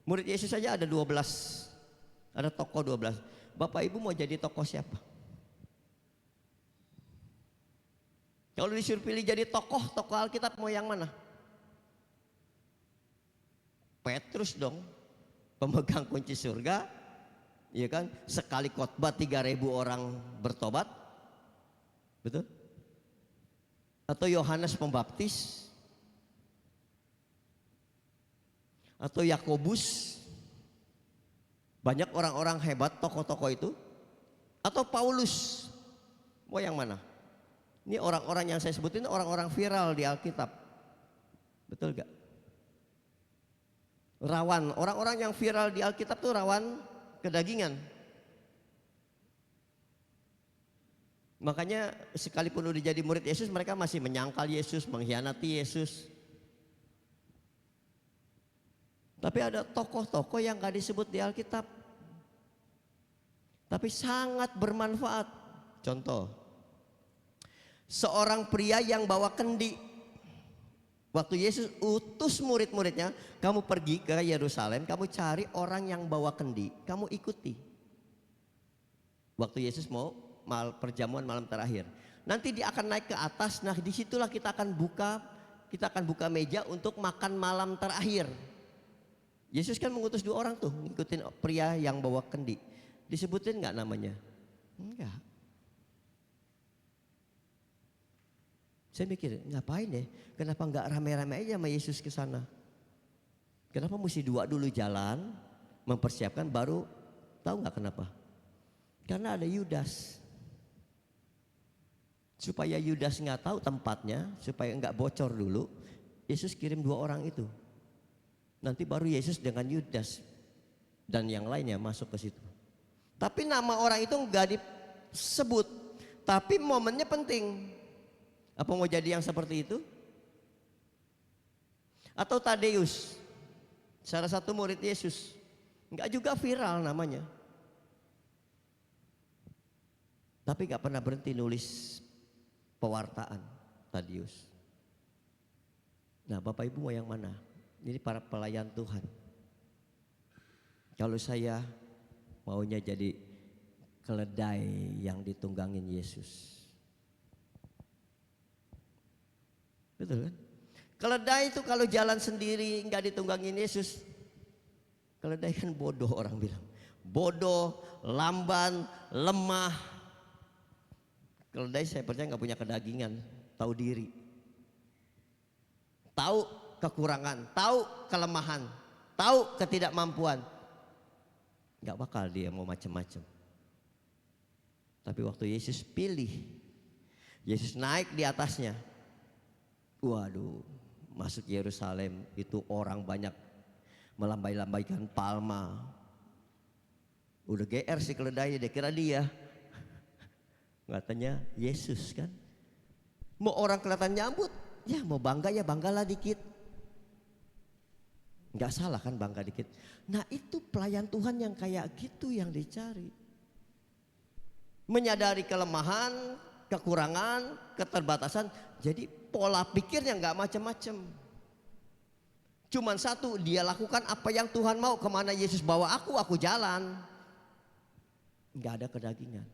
Murid Yesus saja ada 12, ada tokoh 12. Bapak Ibu mau jadi tokoh siapa? Kalau disuruh pilih jadi tokoh Alkitab mau yang mana? Petrus dong, pemegang kunci surga. Iya kan, sekali khotbah 3.000 orang bertobat, betul? Atau Yohanes Pembaptis, atau Yakobus, banyak orang-orang hebat tokoh-tokoh itu, atau Paulus, mau yang mana? Ini orang-orang yang saya sebutin orang-orang viral di Alkitab, betul gak? Rawan, orang-orang yang viral di Alkitab tuh rawan kedagingan. Makanya sekalipun udah jadi murid Yesus, mereka masih menyangkal Yesus, mengkhianati Yesus. Tapi ada tokoh-tokoh yang gak disebut di Alkitab, tapi sangat bermanfaat. Contoh, Seorang pria yang bawa kendi. Waktu Yesus utus murid-muridnya, kamu pergi ke Yerusalem, kamu cari orang yang bawa kendi, kamu ikuti. Waktu Yesus mau perjamuan malam terakhir, nanti dia akan naik ke atas. Nah, disitulah kita akan buka meja untuk makan malam terakhir. Yesus kan mengutus 2 orang tuh, ngikutin pria yang bawa kendi. Disebutin nggak namanya? Enggak. Saya mikir, ngapain ya? Kenapa nggak rame-rame aja sama Yesus ke sana? Kenapa mesti 2 dulu jalan, mempersiapkan baru? Tahu nggak kenapa? Karena ada Yudas. Supaya Yudas nggak tahu tempatnya, supaya nggak bocor dulu, Yesus kirim 2 orang itu. Nanti baru Yesus dengan Yudas dan yang lainnya masuk ke situ. Tapi nama orang itu nggak disebut. Tapi momennya penting. Apa mau jadi yang seperti itu? Atau Tadeus, salah satu murid Yesus, nggak juga viral namanya. Tapi nggak pernah berhenti nulis pewartaan Tadeus. Nah, Bapak Ibu mau yang mana? Ini para pelayan Tuhan. Kalau saya maunya jadi keledai yang ditunggangin Yesus. Betul kan? Keledai itu kalau jalan sendiri nggak ditunggangin Yesus, keledai kan bodoh, orang bilang. Bodoh, lamban, lemah. Keledai saya percaya nggak punya kedagingan, tahu diri. Tahu kekurangan, tahu kelemahan, tahu ketidakmampuan. Nggak bakal dia mau macam-macam. Tapi waktu Yesus pilih, Yesus naik di atasnya. Waduh, masuk Yerusalem itu orang banyak melambai-lambaikan palma. Udah GR si keledai, dia kira dia. Katanya Yesus kan. Mau orang kelihatan nyambut, ya mau bangga ya banggalah dikit. Nggak salah kan bangga dikit. Nah, itu pelayan Tuhan yang kayak gitu yang dicari. Menyadari kelemahan, kekurangan, keterbatasan. Jadi pola pikirnya nggak macam-macam. Cuman satu, dia lakukan apa yang Tuhan mau. Kemana Yesus bawa aku jalan. Nggak ada kedagingan.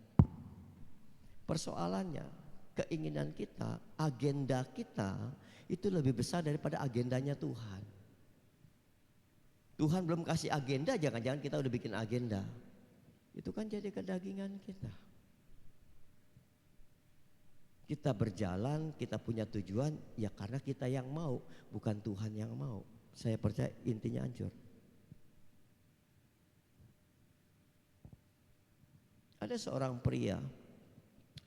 Persoalannya, keinginan kita, agenda kita itu lebih besar daripada agendanya Tuhan. Tuhan belum kasih agenda, jangan-jangan kita udah bikin agenda. Itu kan jadi kedagingan kita. Kita berjalan, kita punya tujuan, ya karena kita yang mau, bukan Tuhan yang mau. Saya percaya intinya hancur. Ada seorang pria,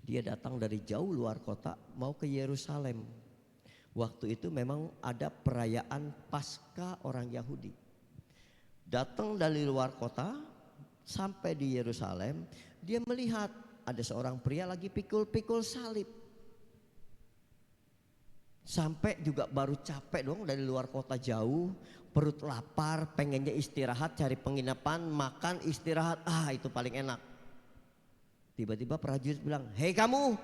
dia datang dari jauh luar kota mau ke Yerusalem. Waktu itu memang ada perayaan Paskah orang Yahudi. Datang dari luar kota sampai di Yerusalem, dia melihat ada seorang pria lagi pikul-pikul salib. Sampai juga baru capek dong dari luar kota jauh, perut lapar, pengennya istirahat, cari penginapan, makan, istirahat. Itu paling enak. Tiba-tiba prajurit bilang, "Hei kamu,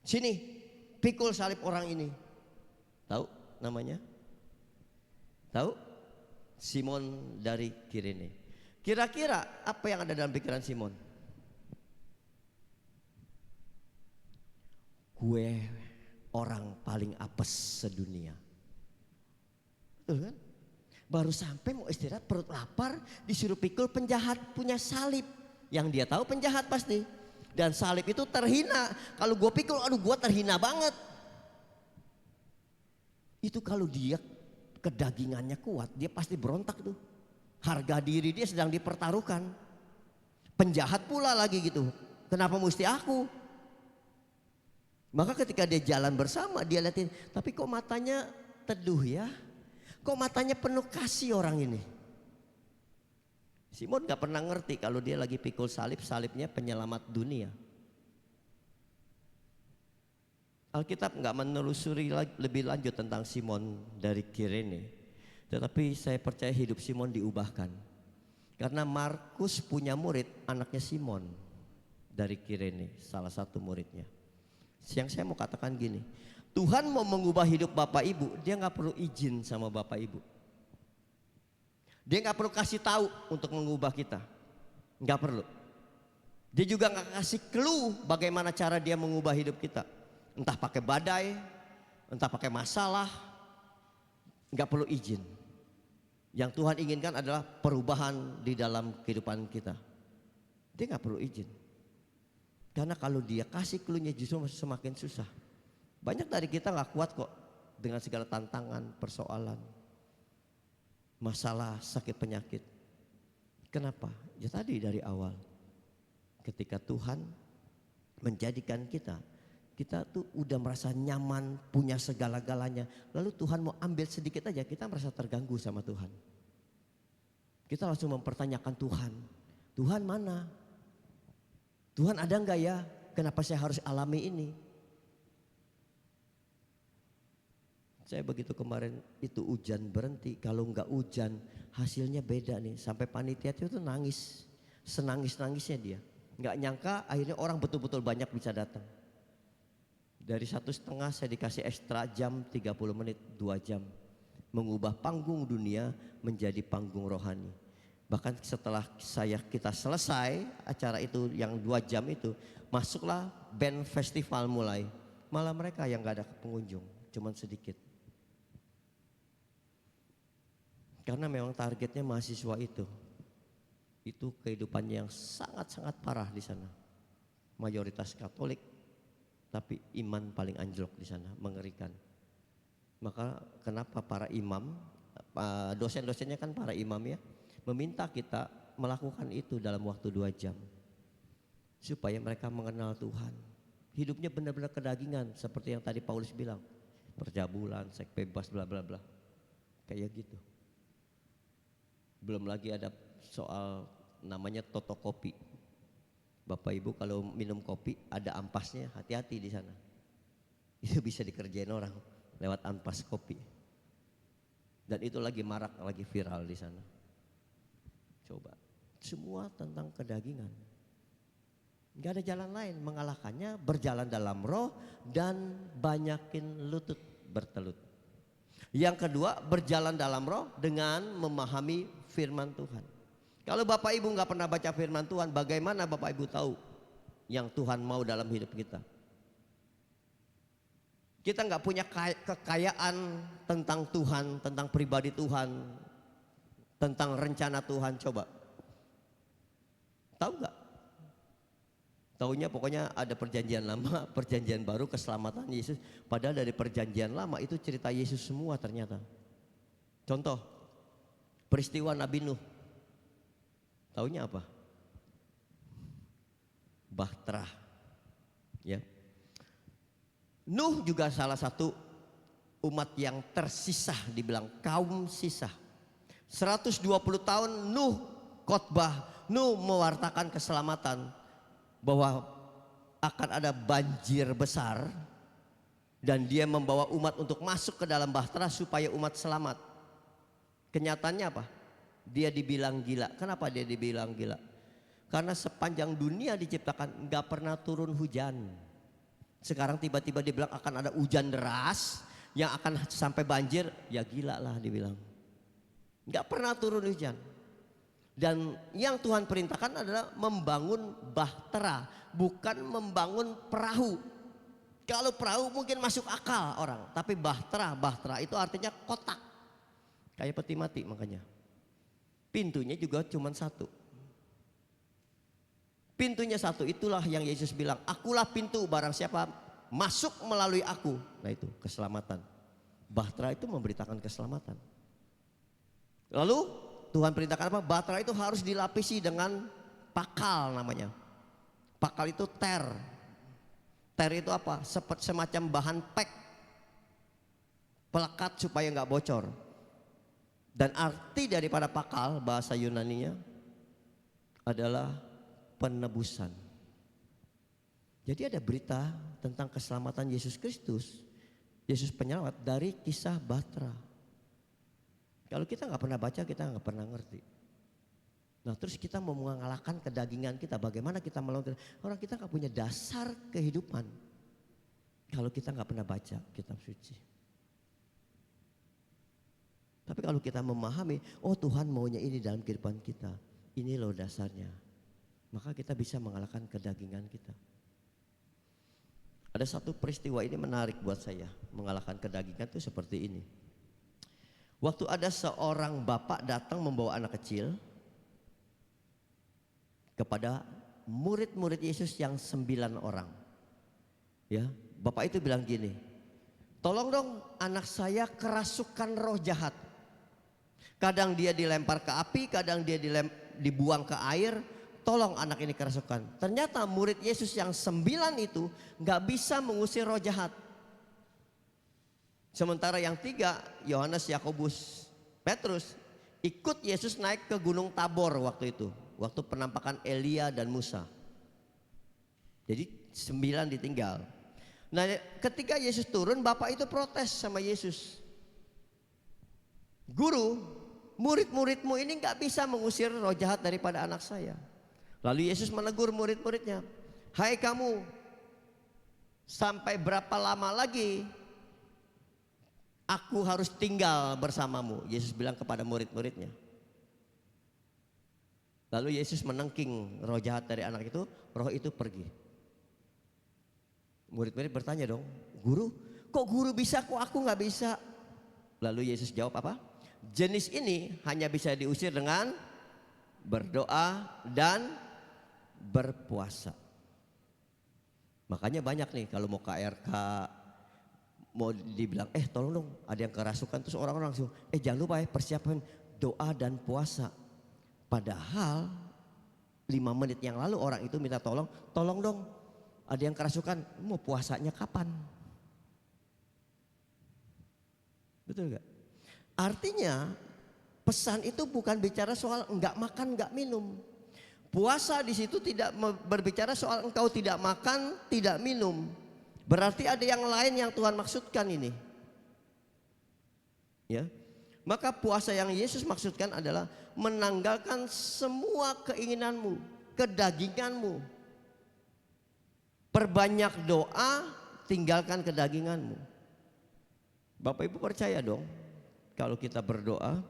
sini, pikul salib orang ini." Tahu namanya? Tahu? Simon dari Kirene. Kira-kira apa yang ada dalam pikiran Simon? Gue orang paling apes sedunia. Betul kan? Baru sampai mau istirahat, perut lapar, disuruh pikul penjahat punya salib. Yang dia tahu penjahat pasti. Dan salib itu terhina. Kalau gue pikul, aduh gue terhina banget. Itu kalau dia kedagingannya kuat, dia pasti berontak tuh. Harga diri dia sedang dipertaruhkan. Penjahat pula lagi gitu. Kenapa mesti aku? Maka ketika dia jalan bersama, dia liatin, tapi kok matanya teduh ya? Kok matanya penuh kasih orang ini? Simon gak pernah ngerti kalau dia lagi pikul salib, salibnya penyelamat dunia. Alkitab gak menelusuri lebih lanjut tentang Simon dari Kirene. Tetapi saya percaya hidup Simon diubahkan. Karena Markus punya murid, anaknya Simon dari Kirene, salah satu muridnya. Yang saya mau katakan gini, Tuhan mau mengubah hidup Bapak Ibu, dia nggak perlu izin sama Bapak Ibu. Dia nggak perlu kasih tahu untuk mengubah kita, nggak perlu. Dia juga nggak kasih clue bagaimana cara dia mengubah hidup kita. Entah pakai badai, entah pakai masalah, nggak perlu izin. Yang Tuhan inginkan adalah perubahan di dalam kehidupan kita. Dia nggak perlu izin. Karena kalau dia kasih clue-nya justru semakin susah. Banyak dari kita nggak kuat kok dengan segala tantangan, persoalan, masalah, sakit penyakit. Kenapa? Ya tadi dari awal. Ketika Tuhan menjadikan kita tuh udah merasa nyaman, punya segala-galanya. Lalu Tuhan mau ambil sedikit aja, kita merasa terganggu sama Tuhan. Kita langsung mempertanyakan Tuhan. Tuhan mana? Tuhan ada enggak ya? Kenapa saya harus alami ini? Saya begitu kemarin itu hujan berhenti. Kalau enggak hujan hasilnya beda nih. Sampai panitia itu nangis. Senangis-nangisnya dia. Enggak nyangka akhirnya orang betul-betul banyak bisa datang. Dari 1,5 saya dikasih ekstra jam 30 menit 2 jam. Mengubah panggung dunia menjadi panggung rohani. Bahkan setelah kita selesai acara itu yang 2 jam itu, masuklah band festival mulai. Malah mereka yang gak ada pengunjung, cuman sedikit. Karena memang targetnya mahasiswa itu kehidupannya yang sangat-sangat parah di sana. Mayoritas Katolik, tapi iman paling anjlok di sana, mengerikan. Maka kenapa para imam, dosen-dosennya kan para imam ya, meminta kita melakukan itu dalam waktu 2 jam. Supaya mereka mengenal Tuhan. Hidupnya benar-benar kedagingan seperti yang tadi Paulus bilang. Percabulan, seks bebas, bla bla bla. Kayak gitu. Belum lagi ada soal namanya toto kopi. Bapak Ibu kalau minum kopi ada ampasnya, hati-hati di sana. Itu bisa dikerjain orang lewat ampas kopi. Dan itu lagi marak, lagi viral di sana. Coba, semua tentang kedagingan. Gak ada jalan lain mengalahkannya, berjalan dalam roh dan banyakin lutut bertelut. Yang kedua, berjalan dalam roh dengan memahami firman Tuhan. Kalau Bapak Ibu gak pernah baca firman Tuhan, bagaimana Bapak Ibu tahu yang Tuhan mau dalam hidup kita? Kita gak punya kekayaan tentang Tuhan, tentang pribadi Tuhan, tentang rencana Tuhan. Coba tahu gak? Taunya pokoknya ada perjanjian lama, perjanjian baru, keselamatan Yesus. Padahal dari perjanjian lama itu cerita Yesus semua ternyata. Contoh, peristiwa Nabi Nuh. Taunya apa? Bahtera. Ya. Nuh juga salah satu umat yang tersisa, dibilang kaum sisa. 120 tahun Nuh khotbah, Nuh mewartakan keselamatan, bahwa akan ada banjir besar dan dia membawa umat untuk masuk ke dalam bahtera supaya umat selamat. Kenyataannya apa? Dia dibilang gila. Kenapa dia dibilang gila? Karena sepanjang dunia diciptakan nggak pernah turun hujan. Sekarang tiba-tiba dibilang akan ada hujan deras yang akan sampai banjir, ya gila lah dibilang. Nggak pernah turun hujan. Dan yang Tuhan perintahkan adalah membangun bahtera, bukan membangun perahu. Kalau perahu mungkin masuk akal orang, tapi bahtera itu artinya kotak. Kayak peti mati makanya. Pintunya juga cuma satu. Pintunya satu, itulah yang Yesus bilang, akulah pintu, barang siapa masuk melalui aku. Nah itu keselamatan. Bahtera itu memberitakan keselamatan. Lalu Tuhan perintahkan apa? Bahtera itu harus dilapisi dengan pakal namanya. Pakal itu ter. Ter itu apa? Semacam bahan pek, pelekat supaya nggak bocor. Dan arti daripada pakal bahasa Yunaninya adalah penebusan. Jadi ada berita tentang keselamatan Yesus Kristus, Yesus penyelamat dari kisah Bahtera. Kalau kita nggak pernah baca, kita nggak pernah ngerti. Nah terus kita mau mengalahkan kedagingan kita, bagaimana kita melawan? Orang kita nggak punya dasar kehidupan. kalau kita nggak pernah baca kitab suci. Tapi kalau kita memahami, oh Tuhan maunya ini dalam kehidupan kita, ini loh dasarnya, maka kita bisa mengalahkan kedagingan kita. Ada satu peristiwa ini menarik buat saya, mengalahkan kedagingan itu seperti ini. Waktu ada seorang bapak datang membawa anak kecil kepada murid-murid Yesus yang 9 orang. Ya, bapak itu bilang gini, tolong dong anak saya kerasukan roh jahat. Kadang dia dilempar ke api, kadang dia dibuang ke air. Tolong anak ini kerasukan. Ternyata murid Yesus yang 9 itu gak bisa mengusir roh jahat. Sementara yang 3, Yohanes, Yakobus, Petrus, ikut Yesus naik ke Gunung Tabor waktu itu. Waktu penampakan Elia dan Musa. Jadi 9 ditinggal. Nah ketika Yesus turun, bapak itu protes sama Yesus. Guru, murid-muridmu ini gak bisa mengusir roh jahat daripada anak saya. Lalu Yesus menegur murid-muridnya, hai kamu, sampai berapa lama lagi aku harus tinggal bersamamu? Yesus bilang kepada murid-muridnya. Lalu Yesus menengking roh jahat dari anak itu, roh itu pergi. Murid-murid bertanya dong, guru, kok guru bisa, kok aku gak bisa? Lalu Yesus jawab apa? Jenis ini hanya bisa diusir dengan berdoa dan berpuasa. Makanya banyak nih kalau mau KRK, mau dibilang tolong dong ada yang kerasukan, terus orang-orang langsung jangan lupa persiapan doa dan puasa. Padahal 5 menit yang lalu orang itu minta tolong dong ada yang kerasukan, mau puasanya kapan? Betul gak? Artinya pesan itu bukan bicara soal enggak makan enggak minum. Puasa di situ tidak berbicara soal engkau tidak makan tidak minum. Berarti ada yang lain yang Tuhan maksudkan ini. Ya. Maka puasa yang Yesus maksudkan adalah menanggalkan semua keinginanmu, kedaginganmu. Perbanyak doa, tinggalkan kedaginganmu. Bapak Ibu percaya dong kalau kita berdoa,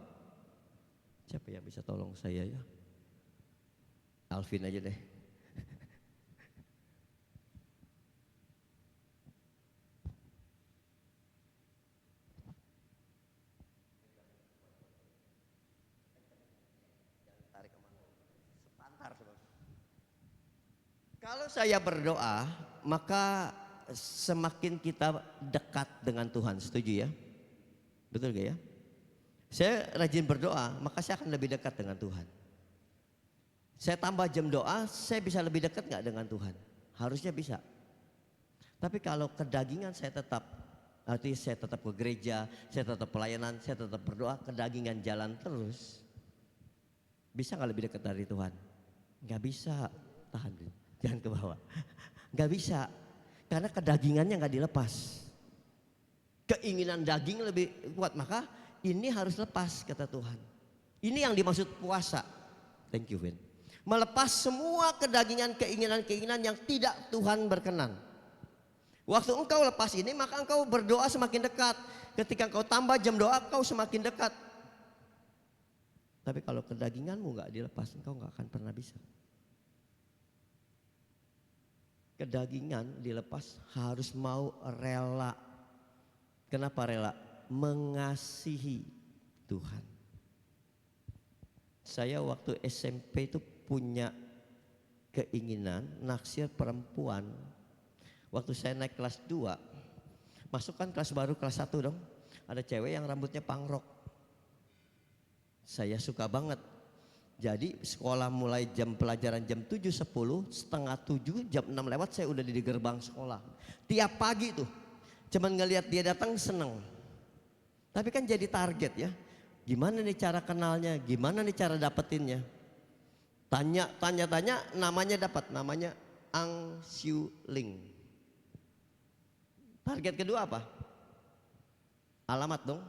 siapa yang bisa tolong saya ya? Alvin aja deh. Kalau saya berdoa, maka semakin kita dekat dengan Tuhan, setuju ya? Betul gak ya? Saya rajin berdoa, maka saya akan lebih dekat dengan Tuhan. Saya tambah jam doa, saya bisa lebih dekat gak dengan Tuhan? Harusnya bisa. Tapi kalau kedagingan saya tetap, artinya saya tetap ke gereja, saya tetap pelayanan, saya tetap berdoa, kedagingan jalan terus. Bisa gak lebih dekat dari Tuhan? Gak bisa. Tahan dulu, jangan ke bawah. Gak bisa, karena kedagingannya gak dilepas. Keinginan daging lebih kuat, maka ini harus lepas kata Tuhan. Ini yang dimaksud puasa. Thank you Vin. Melepas semua kedagingan, keinginan-keinginan yang tidak Tuhan berkenan. Waktu engkau lepas ini, maka engkau berdoa semakin dekat. Ketika engkau tambah jam doa, engkau semakin dekat. Tapi kalau kedaginganmu gak dilepas, engkau gak akan pernah bisa. Kedagingan dilepas harus mau rela. Kenapa rela? Mengasihi Tuhan. Saya waktu SMP itu punya keinginan naksir perempuan. Waktu saya naik kelas 2, masuk kan kelas baru kelas 1 dong. Ada cewek yang rambutnya pangrok. Saya suka banget. Jadi sekolah mulai jam pelajaran jam 7.10, setengah 7, jam 6 lewat saya udah di gerbang sekolah. Tiap pagi tuh, cuman ngelihat dia datang seneng. Tapi kan jadi target ya. Gimana nih cara kenalnya, gimana nih cara dapetinnya. Tanya, namanya dapat, namanya Ang Siu Ling. Target kedua apa? Alamat dong.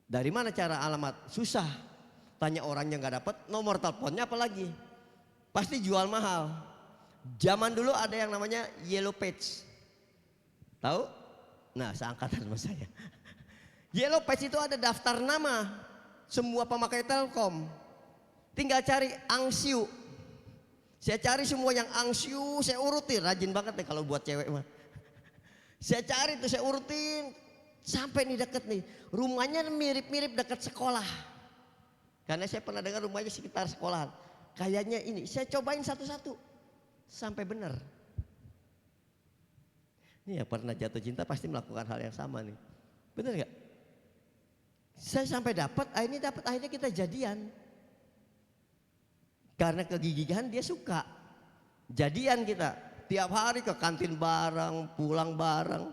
Dari mana cara alamat? Susah. Tanya orangnya nggak dapat, nomor teleponnya apalagi? Pasti jual mahal. Zaman dulu ada yang namanya Yellow Page. Tahu? Nah, seangkatan sama saya. Yellow Page itu ada daftar nama semua pemakai Telkom. Tinggal cari Angsiu. Saya cari semua yang Angsiu, saya urutin. Rajin banget deh kalau buat cewek mah. Saya cari tuh, saya urutin. Sampai nih deket nih. Rumahnya mirip-mirip dekat sekolah. Karena saya pernah dengar rumahnya sekitar sekolahan. Kayaknya ini, saya cobain satu-satu. Sampai benar. Ini ya pernah jatuh cinta pasti melakukan hal yang sama nih. Bener gak? Saya sampai akhirnya kita jadian. Karena kegigihan dia suka. Jadian kita. Tiap hari ke kantin bareng, pulang bareng.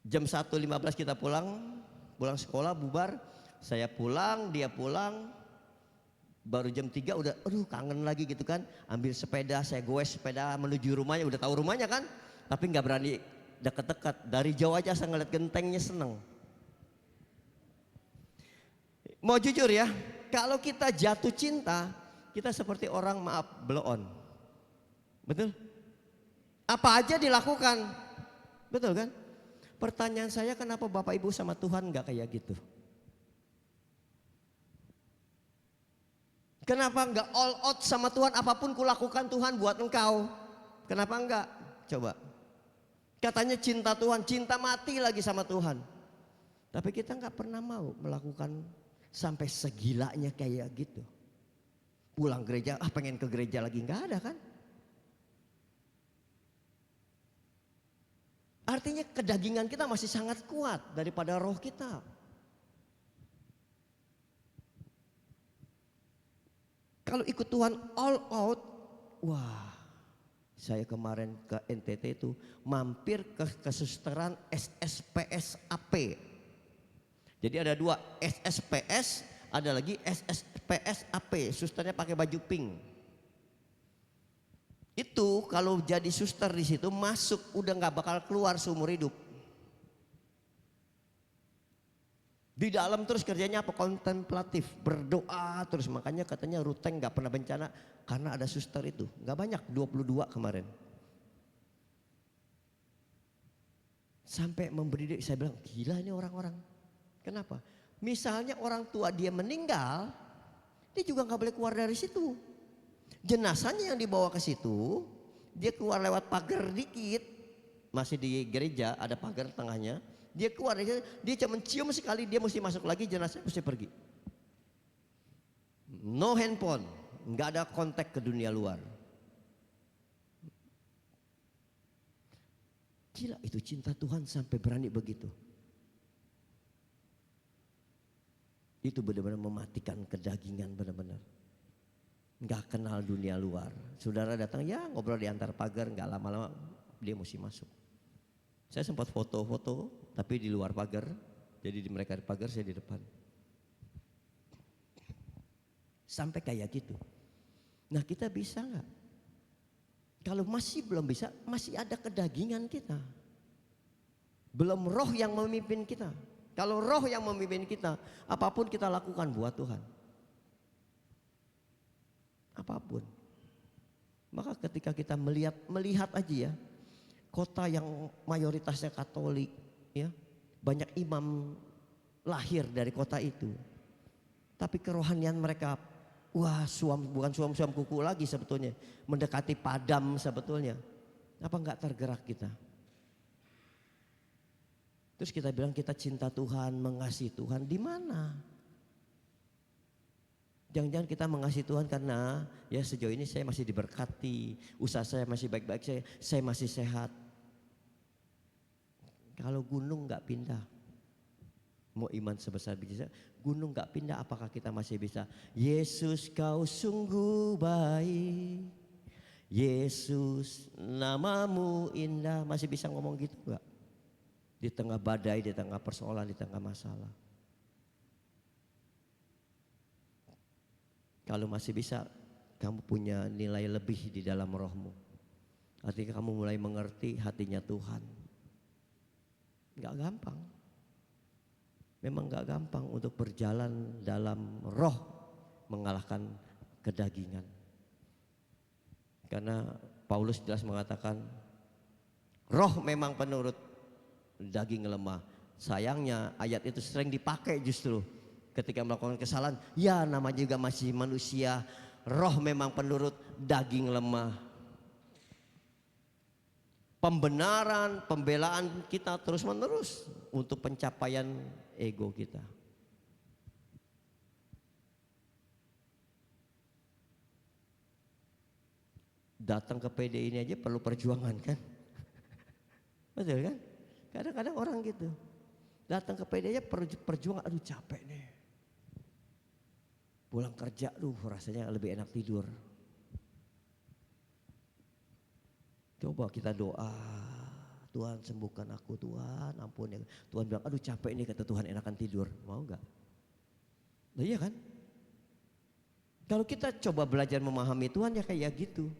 Jam 1.15 kita pulang sekolah bubar. Saya pulang, dia pulang. Baru jam 3 udah aduh kangen lagi gitu kan. Ambil sepeda, saya goes sepeda menuju rumahnya, udah tahu rumahnya kan. Tapi nggak berani dekat-dekat. Dari jauh aja saya ngeliat gentengnya seneng. Mau jujur ya, kalau kita jatuh cinta, kita seperti orang maaf blow on. Betul? Apa aja dilakukan. Betul kan? Pertanyaan saya, kenapa Bapak Ibu sama Tuhan nggak kayak gitu? Kenapa nggak all out sama Tuhan? Apapun kulakukan Tuhan buat engkau. Kenapa enggak? Coba. Katanya cinta Tuhan, cinta mati lagi sama Tuhan. Tapi kita nggak pernah mau melakukan sampai segilanya kayak gitu. Pulang gereja, pengen ke gereja lagi, nggak ada kan? Artinya kedagingan kita masih sangat kuat daripada roh kita. Kalau ikut Tuhan all out, wah, saya kemarin ke NTT itu mampir ke kesusteran SSPSAP. Jadi ada dua, SSPS, ada lagi SSPSAP, susternya pakai baju pink. Itu kalau jadi suster di situ masuk udah nggak bakal keluar seumur hidup. Di dalam terus kerjanya apa? Kontemplatif, berdoa terus. Makanya katanya Ruteng nggak pernah bencana karena ada suster itu. Nggak banyak, 22 kemarin. Sampai memberi, saya bilang gila ini orang-orang. Kenapa? Misalnya orang tua dia meninggal, dia juga nggak boleh keluar dari situ. Jenazahnya yang dibawa ke situ, dia keluar lewat pagar dikit, masih di gereja ada pagar tengahnya. Dia keluar, dia cuma cium sekali, dia mesti masuk lagi, jenazahnya mesti pergi. No handphone, nggak ada kontak ke dunia luar. Gila itu cinta Tuhan sampai berani begitu. Itu benar-benar mematikan kedagingan benar-benar. Nggak kenal dunia luar. Saudara datang ya ngobrol di antar pagar, nggak lama-lama dia mesti masuk. Saya sempat foto-foto tapi di luar pagar. Jadi di mereka di pagar, saya di depan. Sampai kayak gitu. Nah kita bisa nggak? Kalau masih belum bisa, masih ada kedagingan kita. Belum roh yang memimpin kita. Kalau roh yang memimpin kita, apapun kita lakukan buat Tuhan. Apapun. Maka ketika kita melihat aja ya, kota yang mayoritasnya Katolik, ya, banyak imam lahir dari kota itu. Tapi kerohanian mereka, wah bukan suam kuku lagi sebetulnya, mendekati padam sebetulnya. Apa enggak tergerak kita? Terus kita bilang kita cinta Tuhan, mengasihi Tuhan, di mana? Jangan-jangan kita mengasihi Tuhan karena ya sejauh ini saya masih diberkati, usaha saya masih baik-baik, saya masih sehat. Kalau gunung nggak pindah, mau iman sebesar biji, gunung nggak pindah, apakah kita masih bisa? Yesus kau sungguh baik, Yesus namamu indah, masih bisa ngomong gitu nggak? Di tengah badai, di tengah persoalan, di tengah masalah. Kalau masih bisa, kamu punya nilai lebih di dalam rohmu. Artinya kamu mulai mengerti hatinya Tuhan. Gak gampang. Memang gak gampang untuk berjalan dalam roh mengalahkan kedagingan. Karena Paulus jelas mengatakan, Roh memang penurut, daging lemah. Sayangnya ayat itu sering dipakai justru ketika melakukan kesalahan. Ya, namanya juga masih manusia. Roh memang penurut, daging lemah. Pembenaran, pembelaan kita terus menerus untuk pencapaian ego kita. Datang ke PD ini aja perlu perjuangan kan? Betul kan? Kadang-kadang orang gitu. Datang ke PD aja perjuangan, aduh capek nih. Pulang kerja, rasanya lebih enak tidur. Coba kita doa, Tuhan sembuhkan aku, Tuhan ampun ya. Tuhan bilang, aduh capek nih, kata Tuhan, enakan tidur. Mau gak? Nah, iya kan? Kalau kita coba belajar memahami Tuhan ya kayak gitu.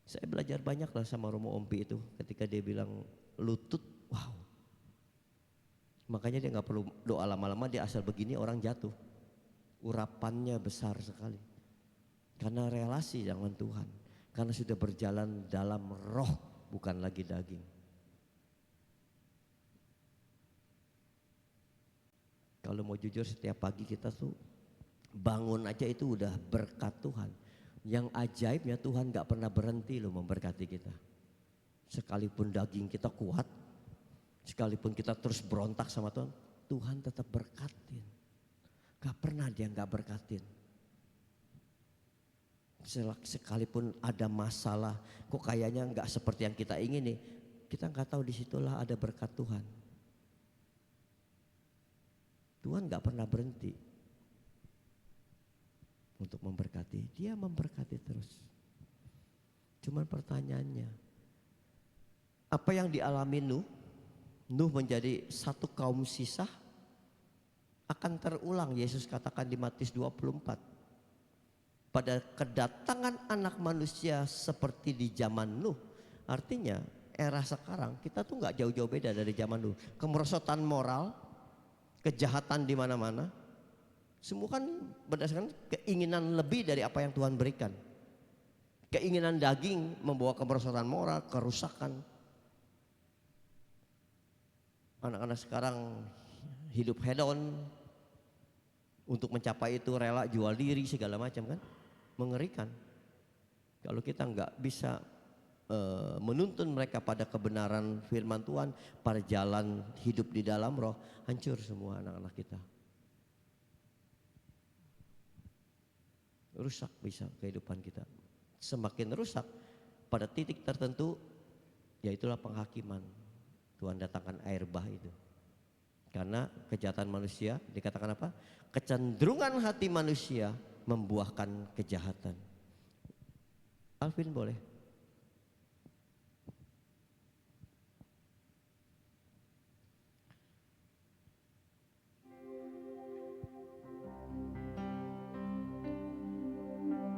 Saya belajar banyak lah sama Romo Ompi itu ketika dia bilang lutut, wow. Makanya dia gak perlu doa lama-lama, dia asal begini orang jatuh. Urapannya besar sekali. Karena relasi dengan Tuhan. Karena sudah berjalan dalam roh, bukan lagi daging. Kalau mau jujur, setiap pagi kita tuh bangun aja itu udah berkat Tuhan. Yang ajaibnya Tuhan gak pernah berhenti loh memberkati kita. Sekalipun daging kita kuat, sekalipun kita terus berontak sama Tuhan, Tuhan tetap berkatin. Gak pernah dia gak berkatin. Sekalipun ada masalah, kok kayaknya nggak seperti yang kita ingin nih, kita nggak tahu disitulah ada berkat Tuhan. Tuhan nggak pernah berhenti untuk memberkati, dia memberkati terus. Cuman pertanyaannya, apa yang dialami Nuh? Nuh menjadi satu kaum sisa akan terulang. Yesus katakan di Matius 24. Pada kedatangan anak manusia seperti di zaman Nuh. Artinya era sekarang kita tuh nggak jauh-jauh beda dari zaman Nuh. Kemerosotan moral, kejahatan di mana-mana, semua kan berdasarkan keinginan lebih dari apa yang Tuhan berikan. Keinginan daging membawa kemerosotan moral, kerusakan. Anak-anak sekarang hidup hedon, untuk mencapai itu rela jual diri segala macam kan. Mengerikan. Kalau kita nggak bisa menuntun mereka pada kebenaran firman Tuhan, pada jalan hidup di dalam roh, hancur semua anak-anak kita. Rusak bisa kehidupan kita. Semakin rusak, pada titik tertentu, yaitulah penghakiman. Tuhan datangkan air bah itu. Karena kejahatan manusia, dikatakan apa? Kecenderungan hati manusia membuahkan kejahatan. Alvin boleh.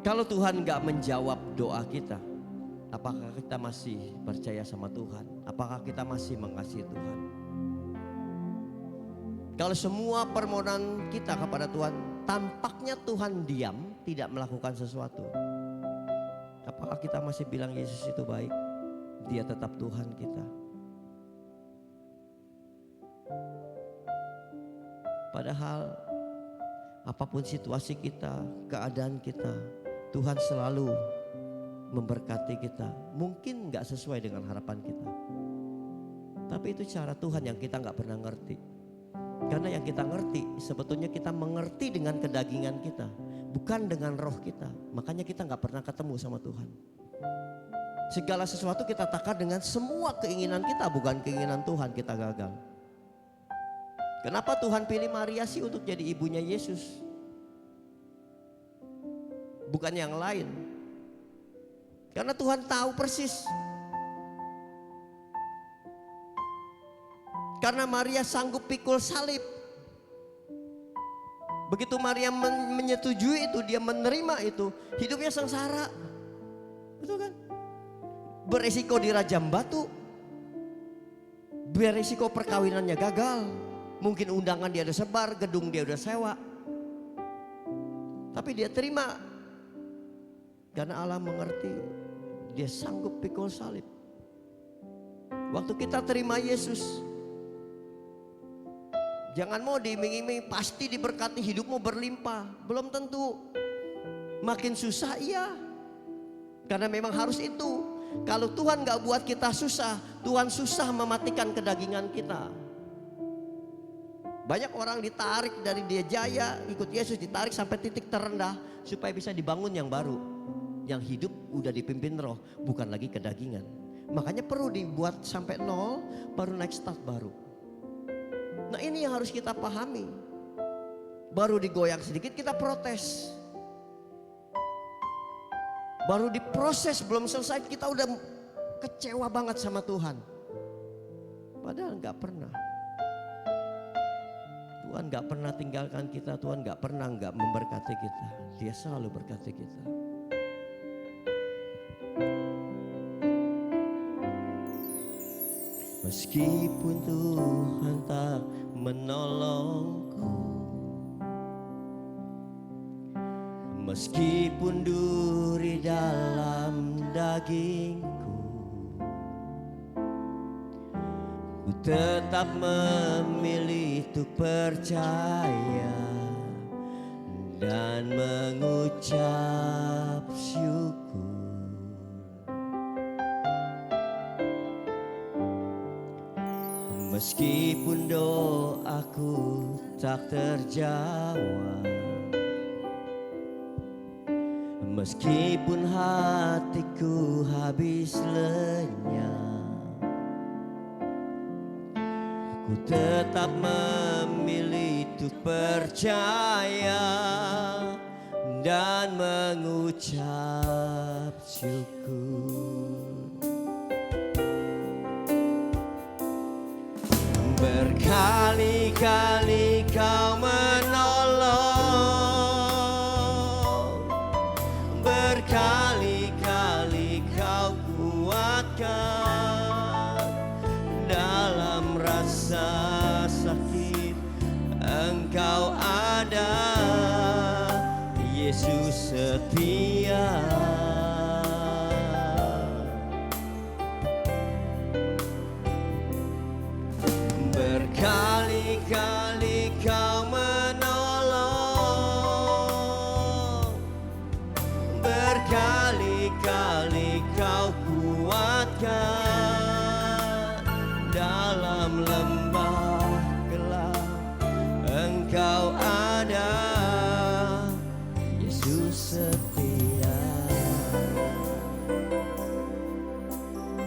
Kalau Tuhan gak menjawab doa kita, apakah kita masih percaya sama Tuhan? Apakah kita masih mengasihi Tuhan? Kalau semua permohonan kita kepada Tuhan, tampaknya Tuhan diam, tidak melakukan sesuatu. Apakah kita masih bilang Yesus itu baik? Dia tetap Tuhan kita. Padahal apapun situasi kita, keadaan kita, Tuhan selalu memberkati kita. Mungkin gak sesuai dengan harapan kita, tapi itu cara Tuhan yang kita gak pernah ngerti. Karena yang kita ngerti, sebetulnya kita mengerti dengan kedagingan kita, bukan dengan roh kita. Makanya kita gak pernah ketemu sama Tuhan. Segala sesuatu kita takar dengan semua keinginan kita, bukan keinginan Tuhan, kita gagal. Kenapa Tuhan pilih Maria sih untuk jadi ibunya Yesus? Bukan yang lain. Karena Tuhan tahu persis. Karena Maria sanggup pikul salib. Begitu Maria menyetujui itu, dia menerima itu, hidupnya sengsara. Betul kan? Beresiko dirajam batu, beresiko perkawinannya gagal. Mungkin undangan dia udah sebar, gedung dia udah sewa, tapi dia terima. Karena Allah mengerti Dia sanggup pikul salib. Waktu kita terima Yesus, jangan mau diiming-iming pasti diberkati, hidupmu berlimpah. Belum tentu. Makin susah iya, karena memang harus itu. Kalau Tuhan gak buat kita susah, Tuhan susah mematikan kedagingan kita. Banyak orang ditarik dari dia jaya, ikut Yesus, ditarik sampai titik terendah supaya bisa dibangun yang baru. Yang hidup udah dipimpin roh, bukan lagi kedagingan. Makanya perlu dibuat sampai nol, baru naik start baru. Nah ini yang harus kita pahami. Baru digoyang sedikit kita protes. Baru diproses belum selesai kita udah kecewa banget sama Tuhan. Padahal gak pernah. Tuhan gak pernah tinggalkan kita, Tuhan gak pernah gak memberkati kita. Dia selalu berkati kita. Meskipun Tuhan tak menolongku, meskipun duri dalam dagingku, ku tetap memilih untuk percaya dan mengucap syukur. Meskipun doaku tak terjawab, meskipun hatiku habis lenyap, ku tetap memilih untuk percaya dan mengucap syukur. Berkali-kali kau menolong, berkali-kali kau kuatkan. Dalam rasa sakit Engkau ada, Yesus setia. Berkali-kali kau menolong, berkali-kali kau kuatkan. Dalam lembah gelap Engkau ada, Yesus setia.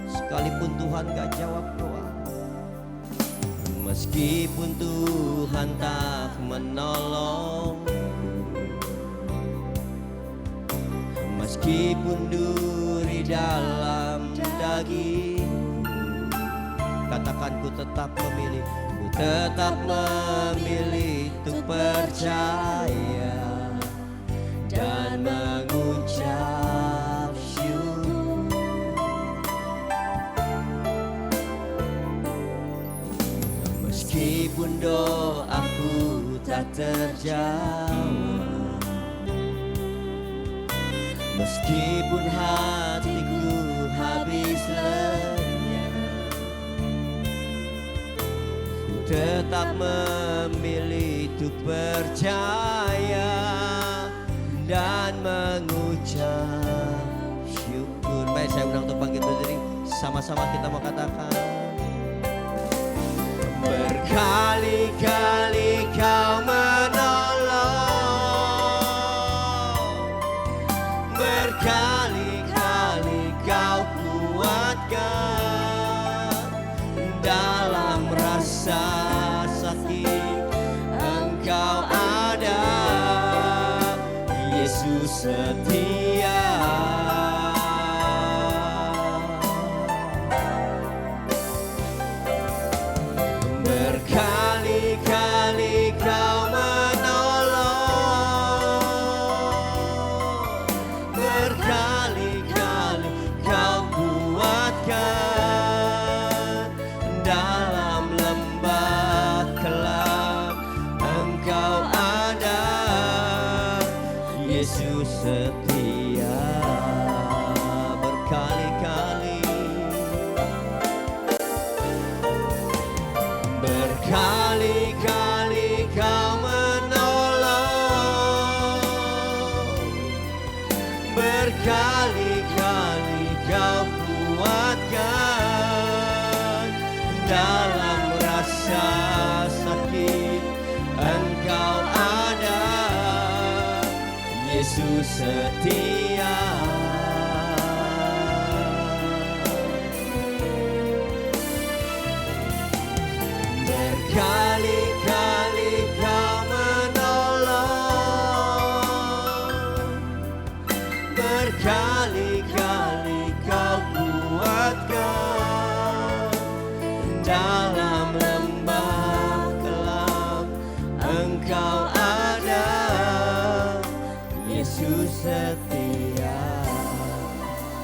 Sekalipun Tuhan gak jawab doa, meskipun Tuhan tak menolong, meskipun duri dalam daging, katakan ku tetap memilih, ku tetap memilih untuk percaya dan mengucap syukur. Meskipun doaku tak terjawab, meskipun hatiku habis lenyap, ku tetap memilih untuk percaya dan mengucap syukur. Baik, saya undang untuk bangkit berdiri, sama-sama kita mau katakan. Berkali-kali kau menolong, berkali-kali kau kuatkan. Dalam rasa sakit Engkau ada, Yesus setia. dalam rasa sakit Engkau ada, Yesus setia. Berkali-kali Kau menolong, berkali-kali Kau kuatkan. Dalam lembah gelap Engkau ada, Yesus setia.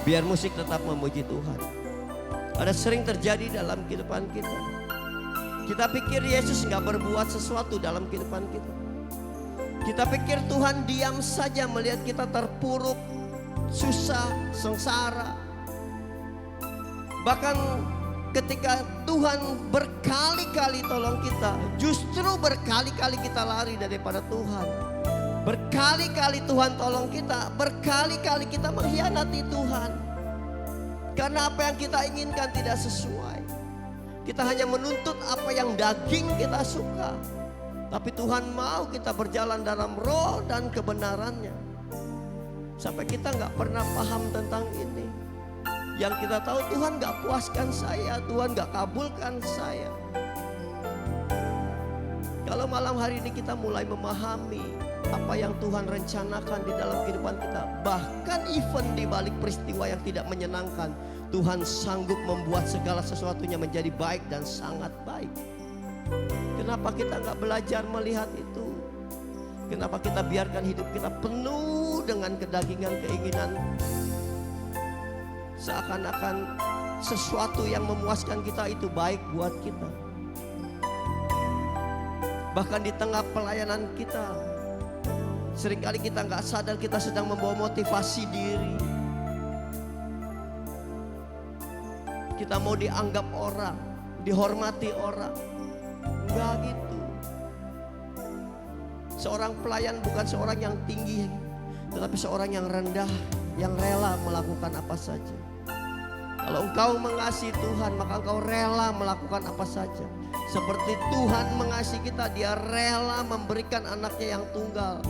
Biar musik tetap memuji Tuhan. Ada sering terjadi dalam kehidupan kita. Kita pikir Yesus nggak berbuat sesuatu dalam kehidupan kita. Kita pikir Tuhan diam saja melihat kita terpuruk, susah, sengsara. Bahkan ketika Tuhan berkali-kali tolong kita, justru berkali-kali kita lari daripada Tuhan. Berkali-kali Tuhan tolong kita, berkali-kali kita mengkhianati Tuhan. Karena apa yang kita inginkan tidak sesuai. Kita hanya menuntut apa yang daging kita suka. Tapi Tuhan mau kita berjalan dalam roh dan kebenarannya. Sampai kita gak pernah paham tentang ini. Yang kita tahu Tuhan gak puaskan saya, Tuhan gak kabulkan saya. Kalau malam hari ini kita mulai memahami apa yang Tuhan rencanakan di dalam kehidupan kita, bahkan even di balik peristiwa yang tidak menyenangkan, Tuhan sanggup membuat segala sesuatunya menjadi baik dan sangat baik. Kenapa kita gak belajar melihat itu? Kenapa kita biarkan hidup kita penuh dengan kedagingan, keinginan, seakan-akan sesuatu yang memuaskan kita itu baik buat kita. Bahkan di tengah pelayanan kita, seringkali kita gak sadar kita sedang membawa motivasi diri. Kita mau dianggap orang, dihormati orang. Enggak gitu. Seorang pelayan bukan seorang yang tinggi, tetapi seorang yang rendah, yang rela melakukan apa saja. Kalau engkau mengasihi Tuhan, maka engkau rela melakukan apa saja. Seperti Tuhan mengasihi kita, Dia rela memberikan anaknya yang tunggal.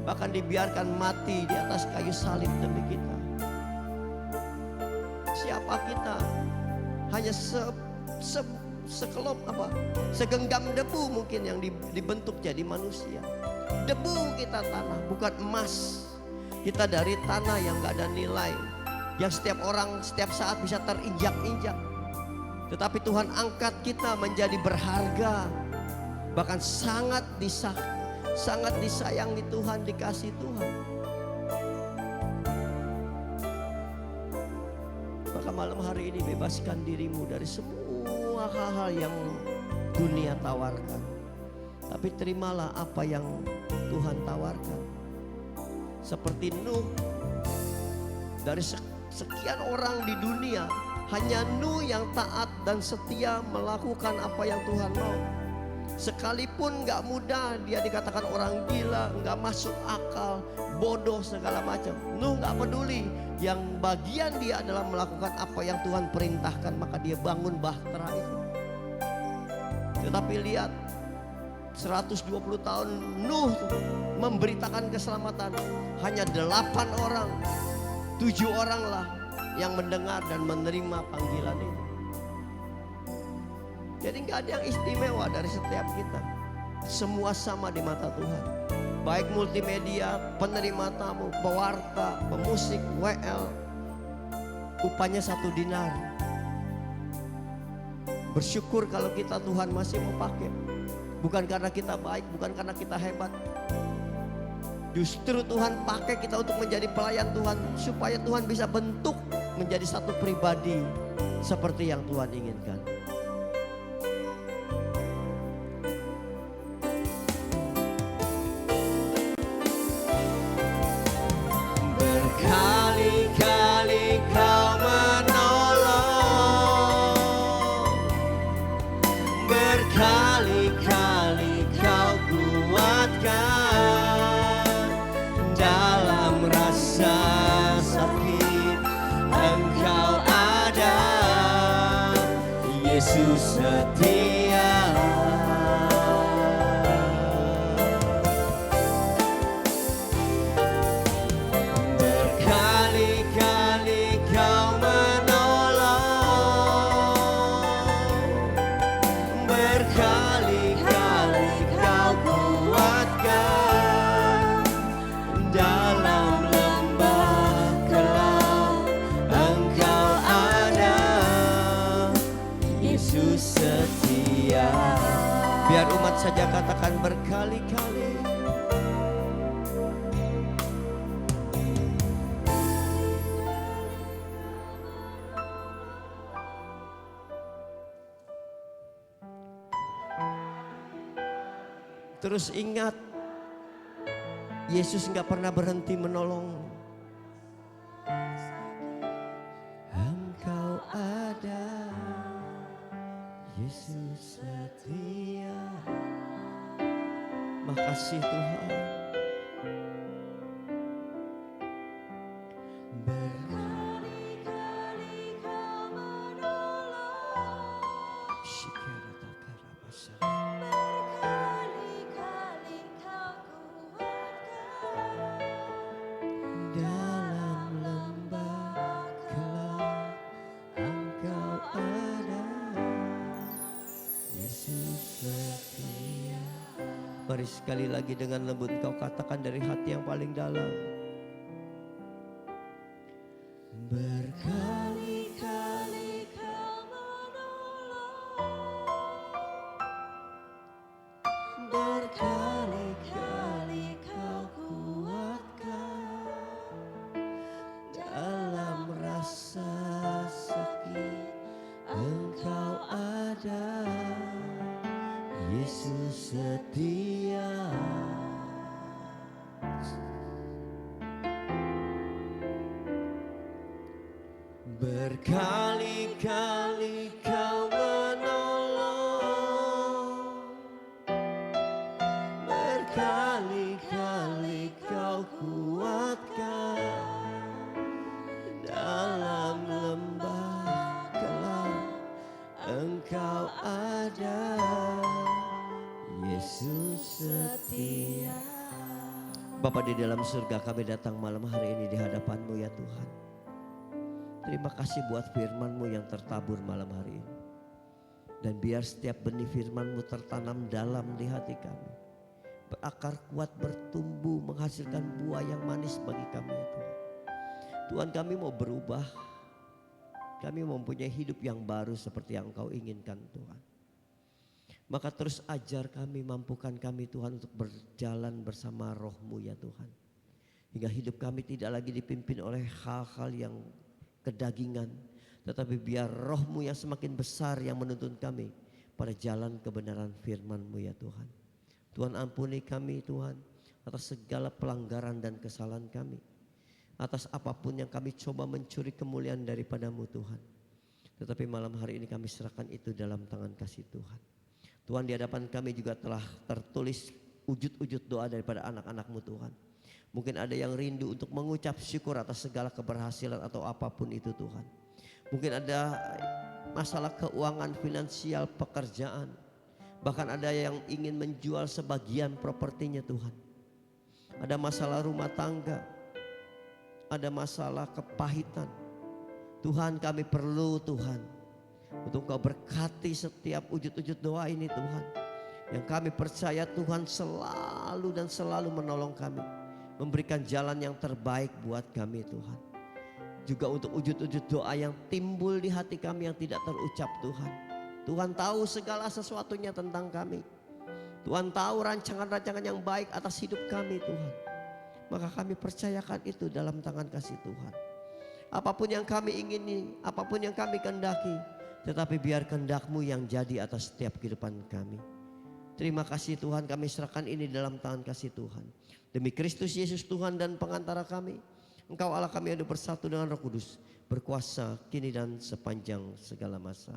Bahkan dibiarkan mati di atas kayu salib demi kita. Siapa kita? Hanya segenggam debu mungkin yang dibentuk jadi manusia. Debu kita tanah, bukan emas. Kita dari tanah yang gak ada nilai, yang setiap orang setiap saat bisa terinjak-injak. Tetapi Tuhan angkat kita menjadi berharga, bahkan sangat disayangi Tuhan, dikasih Tuhan. Maka malam hari ini bebaskan dirimu dari semua hal-hal yang dunia tawarkan. Tapi terimalah apa yang Tuhan tawarkan. Seperti Nuh, dari sekian orang di dunia, hanya Nuh yang taat dan setia melakukan apa yang Tuhan mau. Sekalipun gak mudah, dia dikatakan orang gila, gak masuk akal, bodoh segala macam. Nuh gak peduli, yang bagian dia adalah melakukan apa yang Tuhan perintahkan, maka dia bangun bahtera itu. Tetapi lihat, 120 tahun Nuh memberitakan keselamatan, hanya 8 orang, 7 orang lah yang mendengar dan menerima panggilan itu. Jadi gak ada yang istimewa dari setiap kita. Semua sama di mata Tuhan. Baik multimedia, penerima tamu, pewarta, pemusik, WL, upahnya 1 dinar. Bersyukur kalau kita Tuhan masih mau pakai. Bukan karena kita baik, bukan karena kita hebat. Justru Tuhan pakai kita untuk menjadi pelayan Tuhan, supaya Tuhan bisa bentuk menjadi satu pribadi seperti yang Tuhan inginkan. Berkali-kali Kau menolong, berkali-kali Kau kuatkan. Dalam rasa sakit Engkau ada, Yesus setia. Berkali-kali kau menolong, berkali-kali kau kuatkan. Dalam lembah gelap Engkau ada, Yesus setia. Biar umat saja katakan berkali-kali. Terus ingat, Yesus nggak pernah berhenti menolong. Engkau ada, Yesus setia. Makasih Tuhan. Berkali-kali kau menolong. Berkali-kali kau kuatkan. Dalam lembah gelap Engkau ada, Yesus setia. Mari sekali lagi dengan lembut kau katakan dari hati yang paling dalam. Berkali-kali kau menolong, berkali-kali kau kuatkan. Dalam rasa sakit Engkau ada, Yesus setia. Berkali-kali kau menolong, berkali-kali kau kuatkan. Dalam lembah gelap Engkau ada, Yesus setia. Bapa di dalam surga, kami datang malam hari ini di hadapan-Mu ya Tuhan. Terima kasih buat firman-Mu yang tertabur malam hari ini. Dan biar setiap benih firman-Mu tertanam dalam di hati kami, berakar kuat, bertumbuh, menghasilkan buah yang manis bagi kami ya Tuhan. Tuhan, kami mau berubah. Kami mempunyai hidup yang baru seperti yang Engkau inginkan Tuhan. Maka terus ajar kami, mampukan kami Tuhan untuk berjalan bersama Roh-Mu ya Tuhan. Hingga hidup kami tidak lagi dipimpin oleh hal-hal yang kedagingan, tetapi biar Roh-Mu yang semakin besar yang menuntun kami pada jalan kebenaran firman-Mu ya Tuhan. Tuhan, ampuni kami Tuhan atas segala pelanggaran dan kesalahan kami, atas apapun yang kami coba mencuri kemuliaan daripada-Mu Tuhan. Tetapi malam hari ini kami serahkan itu dalam tangan kasih Tuhan. Tuhan, di hadapan kami juga telah tertulis wujud-wujud doa daripada anak-anak-Mu Tuhan. Mungkin ada yang rindu untuk mengucap syukur atas segala keberhasilan atau apapun itu Tuhan. Mungkin ada masalah keuangan, finansial, pekerjaan. Bahkan ada yang ingin menjual sebagian propertinya Tuhan. Ada masalah rumah tangga. Ada masalah kepahitan. Tuhan, kami perlu Tuhan untuk Kau berkati setiap wujud-wujud doa ini Tuhan. Yang kami percaya Tuhan selalu dan selalu menolong kami, memberikan jalan yang terbaik buat kami Tuhan. Juga untuk wujud-wujud doa yang timbul di hati kami yang tidak terucap Tuhan. Tuhan tahu segala sesuatunya tentang kami. Tuhan tahu rancangan-rancangan yang baik atas hidup kami Tuhan. Maka kami percayakan itu dalam tangan kasih Tuhan. Apapun yang kami ingini, apapun yang kami kehendaki, tetapi biar kehendak-Mu yang jadi atas setiap kehidupan kami. Terima kasih Tuhan, kami serahkan ini dalam tangan kasih Tuhan. Demi Kristus Yesus Tuhan dan pengantara kami, Engkau Allah kami yang bersatu dengan Roh Kudus, berkuasa kini dan sepanjang segala masa.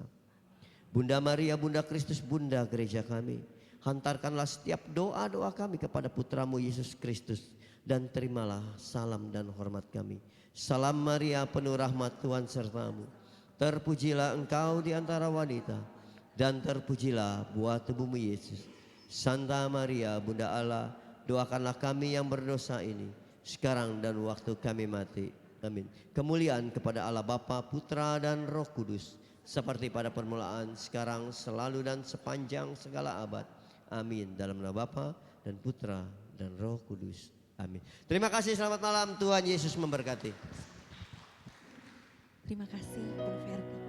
Bunda Maria, Bunda Kristus, Bunda gereja kami, hantarkanlah setiap doa-doa kami kepada Putra-Mu Yesus Kristus, dan terimalah salam dan hormat kami. Salam Maria, penuh rahmat Tuhan serta-Mu. Terpujilah Engkau di antara wanita, dan terpujilah buah tubuhmu Yesus. Santa Maria, Bunda Allah, doakanlah kami yang berdosa ini, sekarang dan waktu kami mati. Amin. Kemuliaan kepada Allah Bapa, Putra dan Roh Kudus, seperti pada permulaan, sekarang, selalu dan sepanjang segala abad. Amin. Dalam nama Bapa dan Putra dan Roh Kudus. Amin. Terima kasih, selamat malam. Tuhan Yesus memberkati. Terima kasih Bro Ferdi.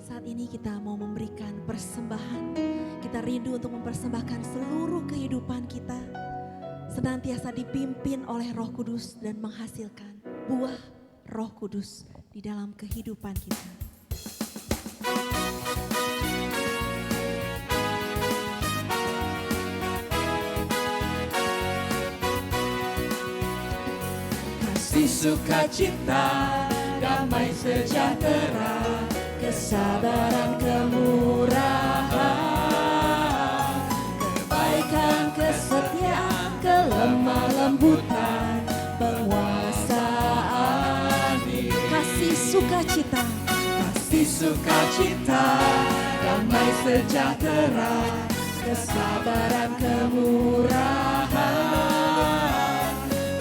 Saat ini kita mau memberikan persembahan. Kita rindu untuk mempersembahkan seluruh kehidupan kita senantiasa dipimpin oleh Roh Kudus dan menghasilkan buah Roh Kudus di dalam kehidupan kita. Kasih, sukacita, damai sejahtera, kesabaran, kemurahan, kebaikan, kesetiaan, kelemah lembutan, penguasaan diri. Kasih sukacita, Kasih, sukacita, damai sejahtera, kesabaran, kemurahan,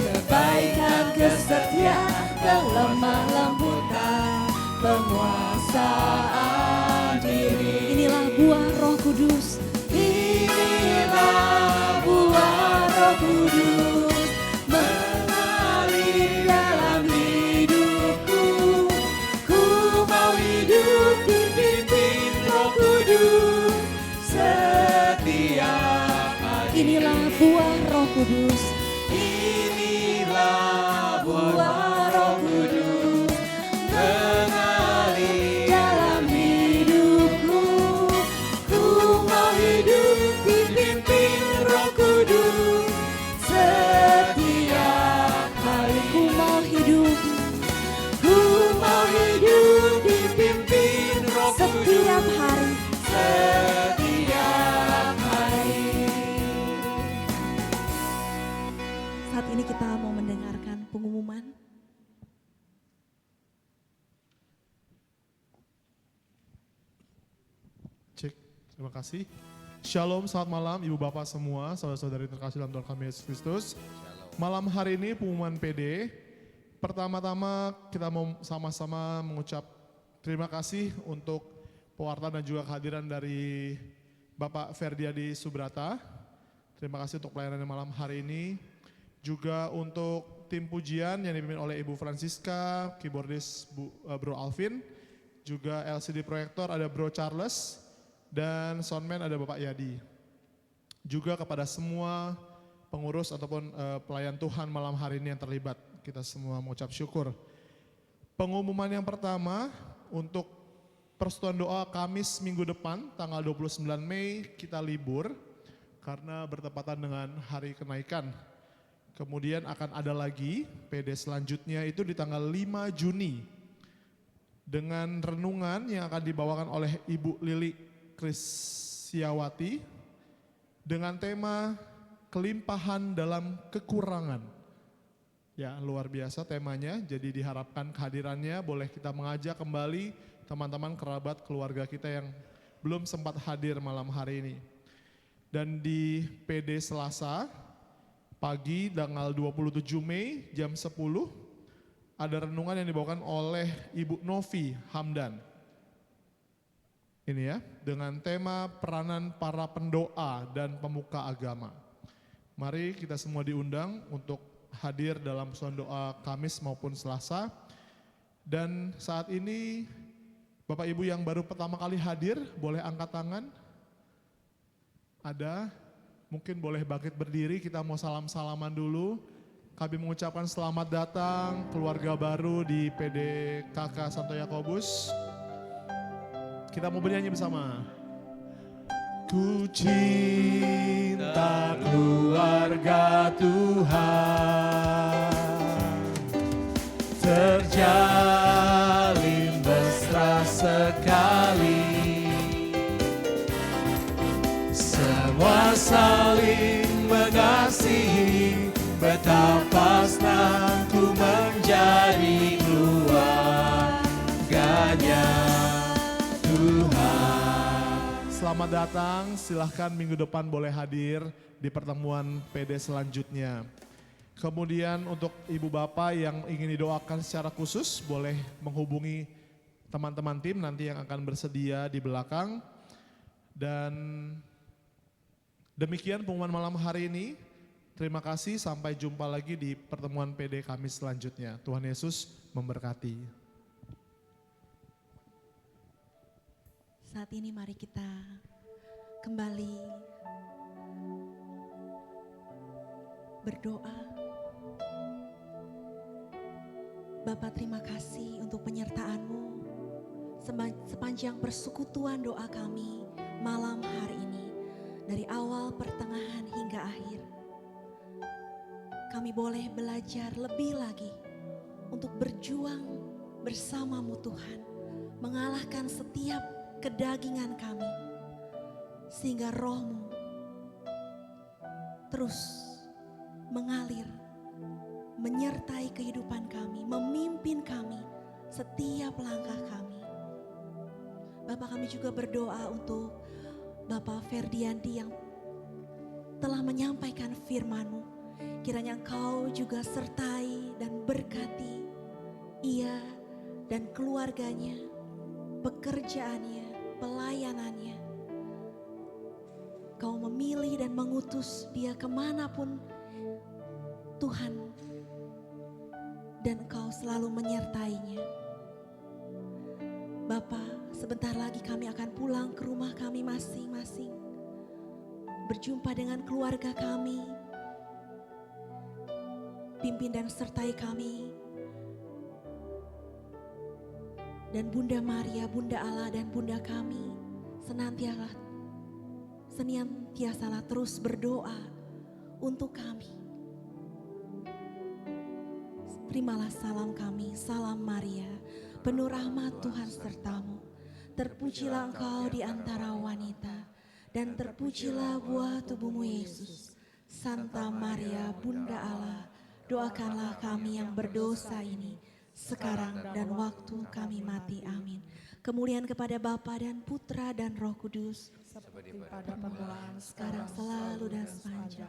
kebaikan, kesetiaan, kelemah lembutan, penguasaan diri. inilah buah Roh Kudus. Inilah buah Roh Kudus mengalir dalam hidupku. Ku mau hidup dipimpin Roh Kudus setiap hari. Inilah buah Roh Kudus. Inilah buah Roh Kudus mengalir dalam hidupku. Ku mau hidup dipimpin Roh Kudus setiap hari. Ku mau hidup Ku mau hidup dipimpin Roh Kudus setiap hari. setiap hari. Saat ini kita mau mendengarkan pengumuman. Cek, terima kasih. Shalom, selamat malam Ibu Bapak semua, saudara-saudari terkasih dalam Tuhan kami Yesus Kristus. Malam hari ini pengumuman PD. Pertama-tama kita mau sama-sama mengucap terima kasih untuk pewarta dan juga kehadiran dari Bapak Ferdiadi Subrata. Terima kasih untuk pelayanan malam hari ini. Juga untuk tim pujian yang dipimpin oleh Ibu Francisca, keyboardis Bro Alvin, juga LCD proyektor ada Bro Charles, dan soundman ada Bapak Yadi. Juga kepada semua pengurus ataupun pelayan Tuhan malam hari ini yang terlibat, kita semua mengucap syukur. Pengumuman yang pertama untuk persekutuan doa Kamis minggu depan tanggal 29 Mei kita libur karena bertepatan dengan hari kenaikan. Kemudian akan ada lagi PD selanjutnya itu di tanggal 5 Juni dengan renungan yang akan dibawakan oleh Ibu Lili Krisyawati dengan tema kelimpahan dalam kekurangan. Ya, luar biasa temanya, jadi diharapkan kehadirannya boleh kita mengajak kembali teman-teman kerabat keluarga kita yang belum sempat hadir malam hari ini. Dan di PD Selasa pagi tanggal 27 Mei jam 10 ada renungan yang dibawakan oleh Ibu Novi Hamdan. Ini ya, dengan tema peranan para pendoa dan pemuka agama. Mari kita semua diundang untuk hadir dalam persekutuan doa Kamis maupun Selasa. Dan saat ini Bapak Ibu yang baru pertama kali hadir boleh angkat tangan. Ada? Mungkin boleh bangkit berdiri, kita mau salam-salaman dulu. Kami mengucapkan selamat datang keluarga baru di PD KK Santo Yakobus. Kita mau bernyanyi bersama. Ku cinta keluarga Tuhan, terjalin mesra sekali. Semua saling mengasihi, betapa senang ku menjadi keluarga hanya Selamat datang, silahkan minggu depan boleh hadir di pertemuan PD selanjutnya. Kemudian untuk ibu bapak yang ingin didoakan secara khusus boleh menghubungi teman-teman tim nanti yang akan bersedia di belakang. Dan demikian pengumuman malam hari ini. Terima kasih, sampai jumpa lagi di pertemuan PD Kamis selanjutnya. Tuhan Yesus memberkati. Saat ini mari kita kembali berdoa. Bapa, terima kasih untuk penyertaan-Mu sepanjang persekutuan doa kami malam hari ini. Dari awal, pertengahan hingga akhir. Kami boleh belajar lebih lagi untuk berjuang bersama-Mu Tuhan. Mengalahkan setiap kedagingan kami, sehingga Roh-Mu terus mengalir, menyertai kehidupan kami, memimpin kami setiap langkah kami. Bapak, kami juga berdoa untuk Bapak Ferdiandi yang telah menyampaikan firman-Mu. Kiranya Engkau juga sertai dan berkati ia dan keluarganya, pekerjaannya, pelayanannya. Kau memilih dan mengutus dia kemanapun Tuhan, dan Kau selalu menyertainya. Bapa, sebentar lagi kami akan pulang ke rumah kami masing-masing, berjumpa dengan keluarga kami. Pimpin dan sertai kami, dan Bunda Maria, Bunda Allah dan Bunda kami senantiasalah terus berdoa untuk kami. Terimalah salam kami, salam Maria, penuh rahmat Tuhan sertamu. Terpujilah engkau di antara wanita, dan terpujilah buah tubuhmu Yesus. Santa Maria, Bunda Allah, doakanlah kami yang berdosa ini, sekarang dan waktu kami mati. Amin. Kemuliaan kepada Bapa dan Putra dan Roh Kudus, seperti pada permulaan, sekarang, selalu dan sepanjang.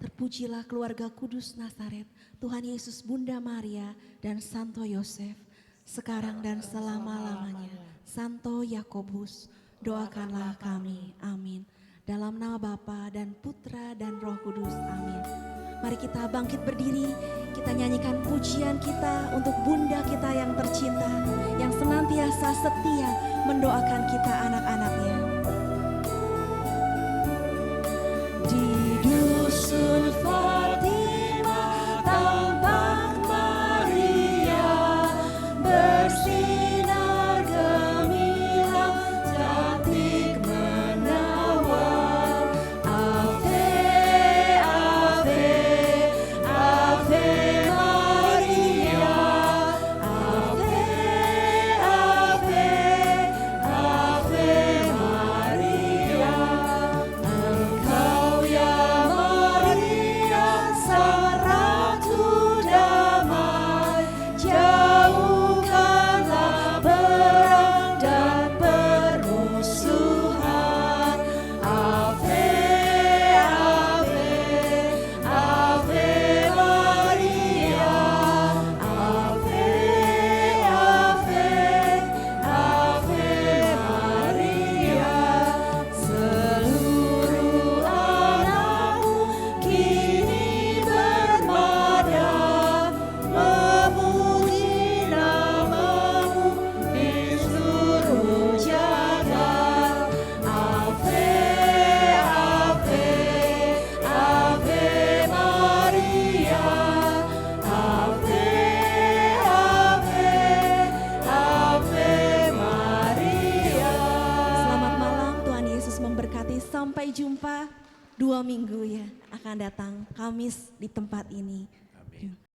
Terpujilah keluarga kudus Nazaret, Tuhan Yesus, Bunda Maria dan Santo Yosef, sekarang dan selama-lamanya. Santo Yakobus, doakanlah kami. Amin. Dalam nama Bapa dan Putra dan Roh Kudus. Amin. Mari kita bangkit berdiri, kita nyanyikan pujian kita untuk Bunda kita yang tercinta, yang senantiasa setia mendoakan kita anak-anaknya. Di dusun Fatima tampak Maria, bersinar gemilang, cantik menawan. Ave, Ave, Ave Maria, Ave, Ave, Ave Maria. Engkau ya Maria, Sang Ratu damai, jauhkanlah perang dan permusuhan. Ave, Ave, Ave Maria, Ave, Ave, Ave Maria. Seluruh anakmu kini bermadam, memuji namamu di seluruh jagat. Ave, Ave, Ave Maria, Ave, Ave, Ave Maria. Selamat malam, Tuhan Yesus memberkati. Sampai jumpa 2 minggu ya akan datang Kamis di tempat ini.